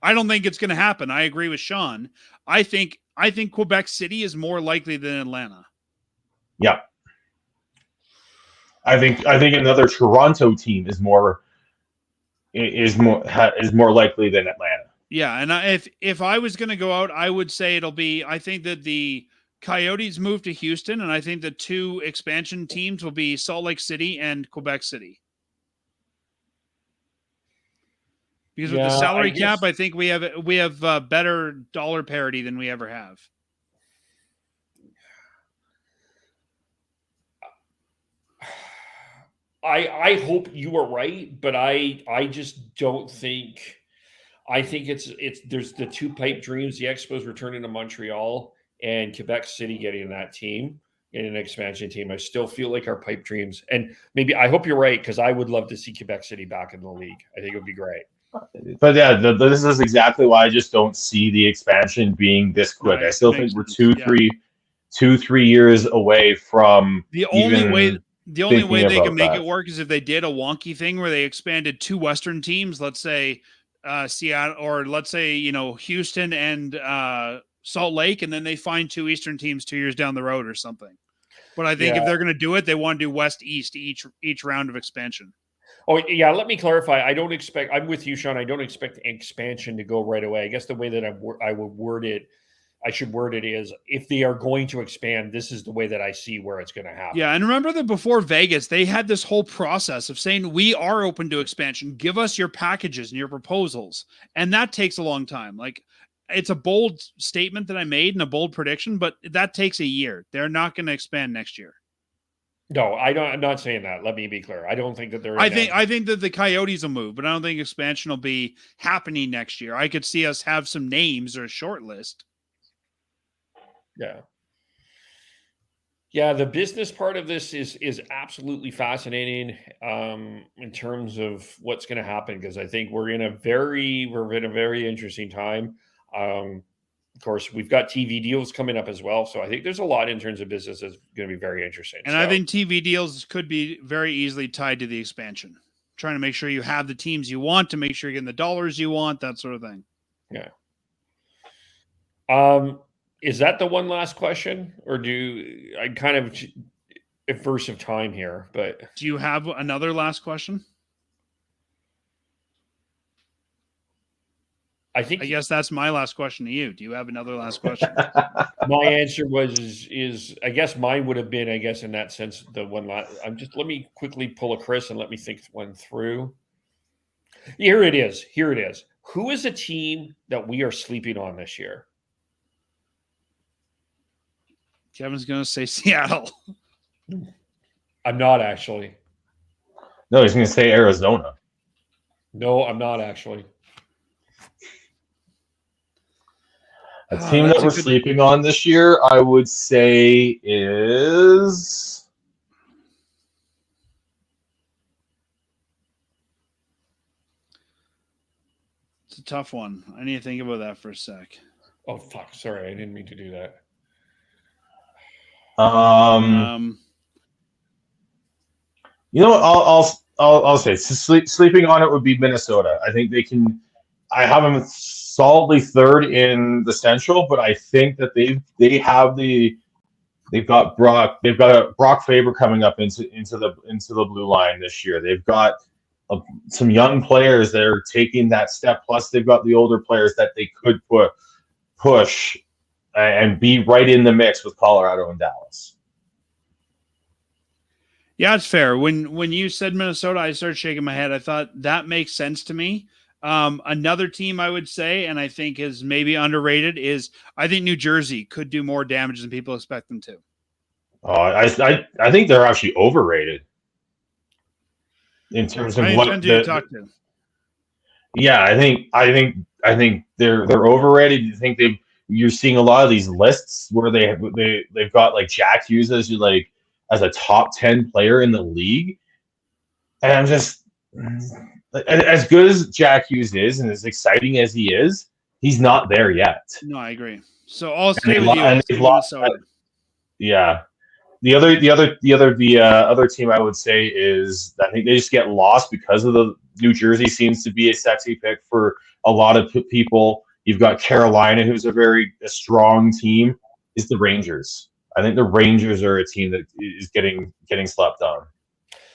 S8: I don't think it's going to happen. I agree with Sean. I think Quebec City is more likely than Atlanta.
S7: Yeah. I think another Toronto team is more likely than Atlanta.
S8: Yeah, and if I was going to go out, I would say I think that the Coyotes move to Houston, and I think the 2 expansion teams will be Salt Lake City and Quebec City. Because with the salary cap, I think we have better dollar parity than we ever have.
S6: I hope you are right, but I just don't think. I think there's the 2 pipe dreams: the Expos returning to Montreal and Quebec City getting that team in an expansion team. I still feel like our pipe dreams, and maybe I hope you're right because I would love to see Quebec City back in the league. I think it would be great.
S7: But yeah, this is exactly why I just don't see the expansion being this quick.
S8: Right.
S7: I still think we're 2-3 years away from
S8: the only way they can make
S7: that.
S8: it work is if they did a wonky thing where they expanded 2 Western teams, let's say Seattle, or let's say, Houston and Salt Lake, and then they find two Eastern teams 2 years down the road or something. But I think if they're going to do it, they want to do West East each round of expansion.
S6: Oh, yeah. Let me clarify. I'm with you, Sean. I don't expect expansion to go right away. I guess the way that I should word it is, if they are going to expand, this is the way that I see where it's going to happen.
S8: Yeah. And remember that before Vegas, they had this whole process of saying, we are open to expansion. Give us your packages and your proposals. And that takes a long time. Like, it's a bold statement that I made and a bold prediction, but that takes a year. They're not going to expand next year.
S6: No, I'm not saying that. Let me be clear. I don't think that they're.
S8: I think that the Coyotes will move, but I don't think expansion will be happening next year. I could see us have some names or a short list.
S6: Yeah. Yeah, the business part of this is absolutely fascinating in terms of what's going to happen, because I think we're in a very interesting time. Of course, we've got TV deals coming up as well, so I think there's a lot in terms of business that's going to be very interesting.
S8: And I think TV deals could be very easily tied to the expansion. Trying to make sure you have the teams you want, to make sure you're getting the dollars you want, that sort of thing.
S6: Yeah. Is that the one last question, or I kind of averse of time here? But
S8: do you have another last question? I guess that's my last question to you. Do you have another last question?
S6: My answer is I guess mine would have been, I guess, in that sense, the one last. Let me quickly pull a Chris and let me think one through. Here it is. Who is a team that we are sleeping on this year?
S8: Kevin's going to say Seattle.
S6: I'm not actually.
S7: No, he's going to say Arizona.
S6: No, I'm not actually.
S7: A team that we're sleeping on this year, I would say, is...
S8: It's a tough one. I need to think about that for a sec.
S6: Oh, fuck. Sorry, I didn't mean to do that.
S7: You know what? I'll say sleeping on it would be Minnesota. I think they can. I have them solidly third in the Central, but I think that they've got Brock Faber coming up into the blue line this year. They've got some young players that are taking that step. Plus, they've got the older players that they could push and be right in the mix with Colorado and Dallas.
S8: Yeah, it's fair. When you said Minnesota, I started shaking my head. I thought that makes sense to me. Another team I would say, and I think is maybe underrated, is I think New Jersey could do more damage than people expect them to.
S7: Oh, I think they're actually overrated in terms of what
S8: you talk to.
S7: Yeah, I think they're overrated. I think you're seeing a lot of these lists where they've got like Jack Hughes as a top 10 player in the league, and I'm just, as good as Jack Hughes is and as exciting as he is, he's not there yet.
S8: No, I agree. So I'll stay with you.
S7: Yeah. The other team I would say is, I think they just get lost because of the New Jersey seems to be a sexy pick for a lot of people. You've got Carolina, who's a very strong team, is the Rangers. I think the Rangers are a team that is getting slept on.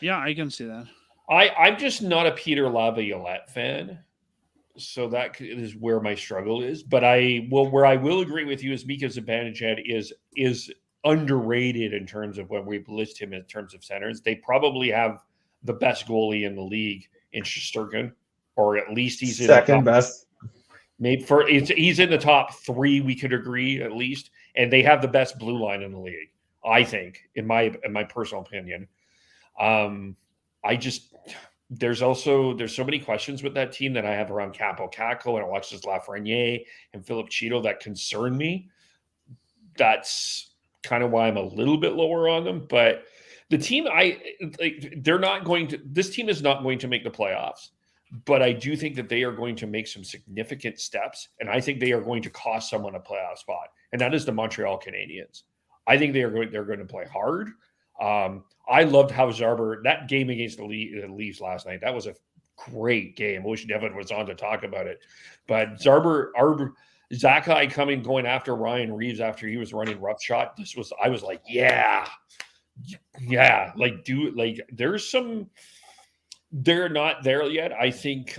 S8: Yeah, I can see that.
S6: I'm just not a Peter Laviolette fan, so that is where my struggle is. But where I will agree with you is Mika Zibanejad is underrated in terms of when we list him in terms of centers. They probably have the best goalie in the league in Shesterkin, or at least he's
S7: second best.
S6: Maybe he's in the top 3. We could agree at least, and they have the best blue line in the league. I think, in my personal opinion. There's so many questions with that team that I have around Capo Caco and Alexis Lafreniere and Philip Cheeto that concern me. That's kind of why I'm a little bit lower on them. But the team, this team is not going to make the playoffs, but I do think that they are going to make some significant steps, and I think they are going to cost someone a playoff spot, and that is the Montreal Canadiens. I think they're going to play hard. I loved how Zarber, that game against the Leafs last night, that was a great game. I wish Devin was on to talk about it. But Zakai going after Ryan Reeves after he was running rough shot. I was like, yeah, like there's some. They're not there yet. I think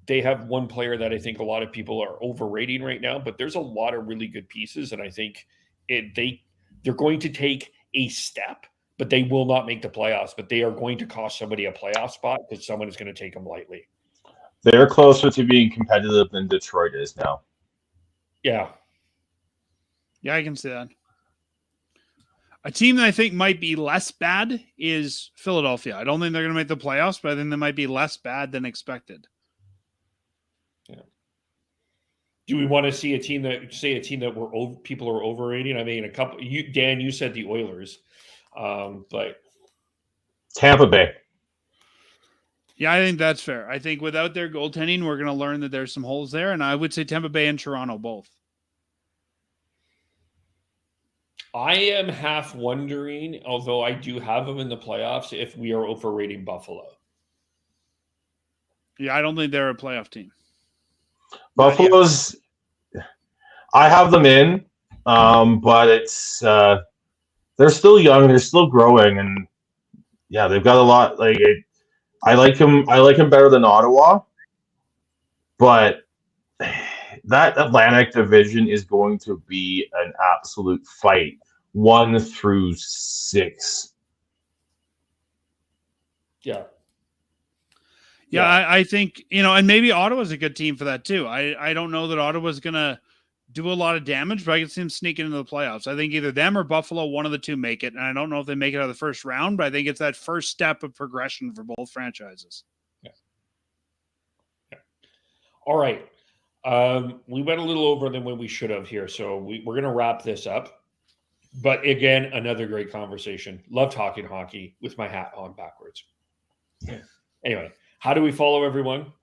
S6: they have one player that I think a lot of people are overrating right now, but there's a lot of really good pieces, and I think they're going to take a step, but they will not make the playoffs. But they are going to cost somebody a playoff spot because someone is going to take them lightly.
S7: They're closer to being competitive than Detroit is now.
S6: Yeah,
S8: I can see that. A team that I think might be less bad is Philadelphia. I don't think they're going to make the playoffs, but I think they might be less bad than expected.
S6: Yeah. Do we want to see a team that people are overrating? I mean, Dan, you said the Oilers, but
S7: Tampa Bay.
S8: Yeah, I think that's fair. I think without their goaltending, we're going to learn that there's some holes there, and I would say Tampa Bay and Toronto both.
S6: I am half wondering, although I do have them in the playoffs, if we are overrating Buffalo.
S8: Yeah, I don't think they're a playoff team.
S7: Buffalo's, I have them in, but it's they're still young, they're still growing, and yeah, they've got a lot. I like him better than Ottawa, but that Atlantic division is going to be an absolute fight, 1 through 6.
S6: Yeah.
S8: Yeah, I think, and maybe Ottawa's a good team for that too. I don't know that Ottawa's going to do a lot of damage, but I can see them sneaking into the playoffs. I think either them or Buffalo, one of the two make it. And I don't know if they make it out of the first round, but I think it's that first step of progression for both franchises.
S6: Yeah. All right. We went a little over than when we should have here, so we're going to wrap this up. But again, another great conversation. Love talking hockey with my hat on backwards. Anyway, how do we follow everyone?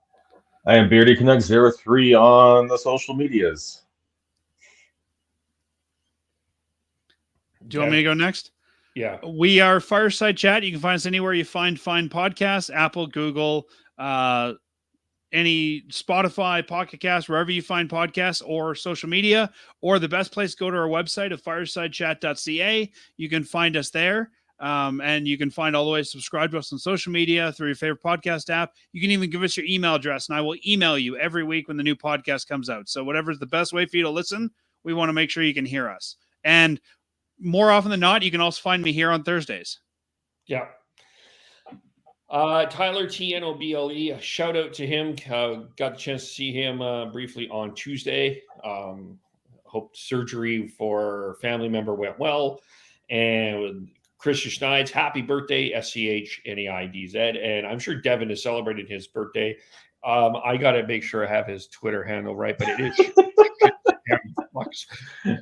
S7: I am Beardy Connect 03 on the social medias.
S8: Do you want me to go next?
S6: Yeah.
S8: We are Fireside Chat. You can find us anywhere you find podcasts, Apple, Google, any Spotify, Pocket Cast, wherever you find podcasts or social media, or the best place, go to our website of firesidechat.ca. You can find us there. And you can find all the way subscribe to us on social media through your favorite podcast app. You can even give us your email address, and I will email you every week when the new podcast comes out. So whatever's the best way for you to listen, we want to make sure you can hear us. And more often than not, you can also find me here on Thursdays.
S6: Yeah. Tyler TNOBLE, a shout out to him. Got the chance to see him briefly on Tuesday. Hope surgery for family member went well. And Christian Schneid's happy birthday, SCHNEIDZ. And I'm sure Devin is celebrating his birthday. I got to make sure I have his Twitter handle right, but it is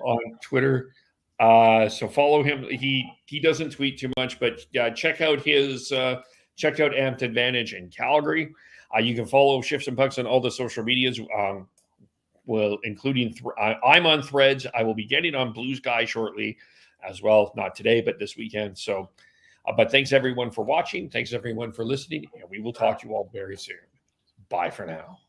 S6: on Twitter. So follow him. He doesn't tweet too much, but check out Amped Advantage in Calgary. You can follow Shifts and Pucks on all the social medias. Including I'm on Threads. I will be getting on Blue Sky shortly as well. Not today, but this weekend. So, but thanks everyone for watching. Thanks everyone for listening, and we will talk to you all very soon. Bye for now.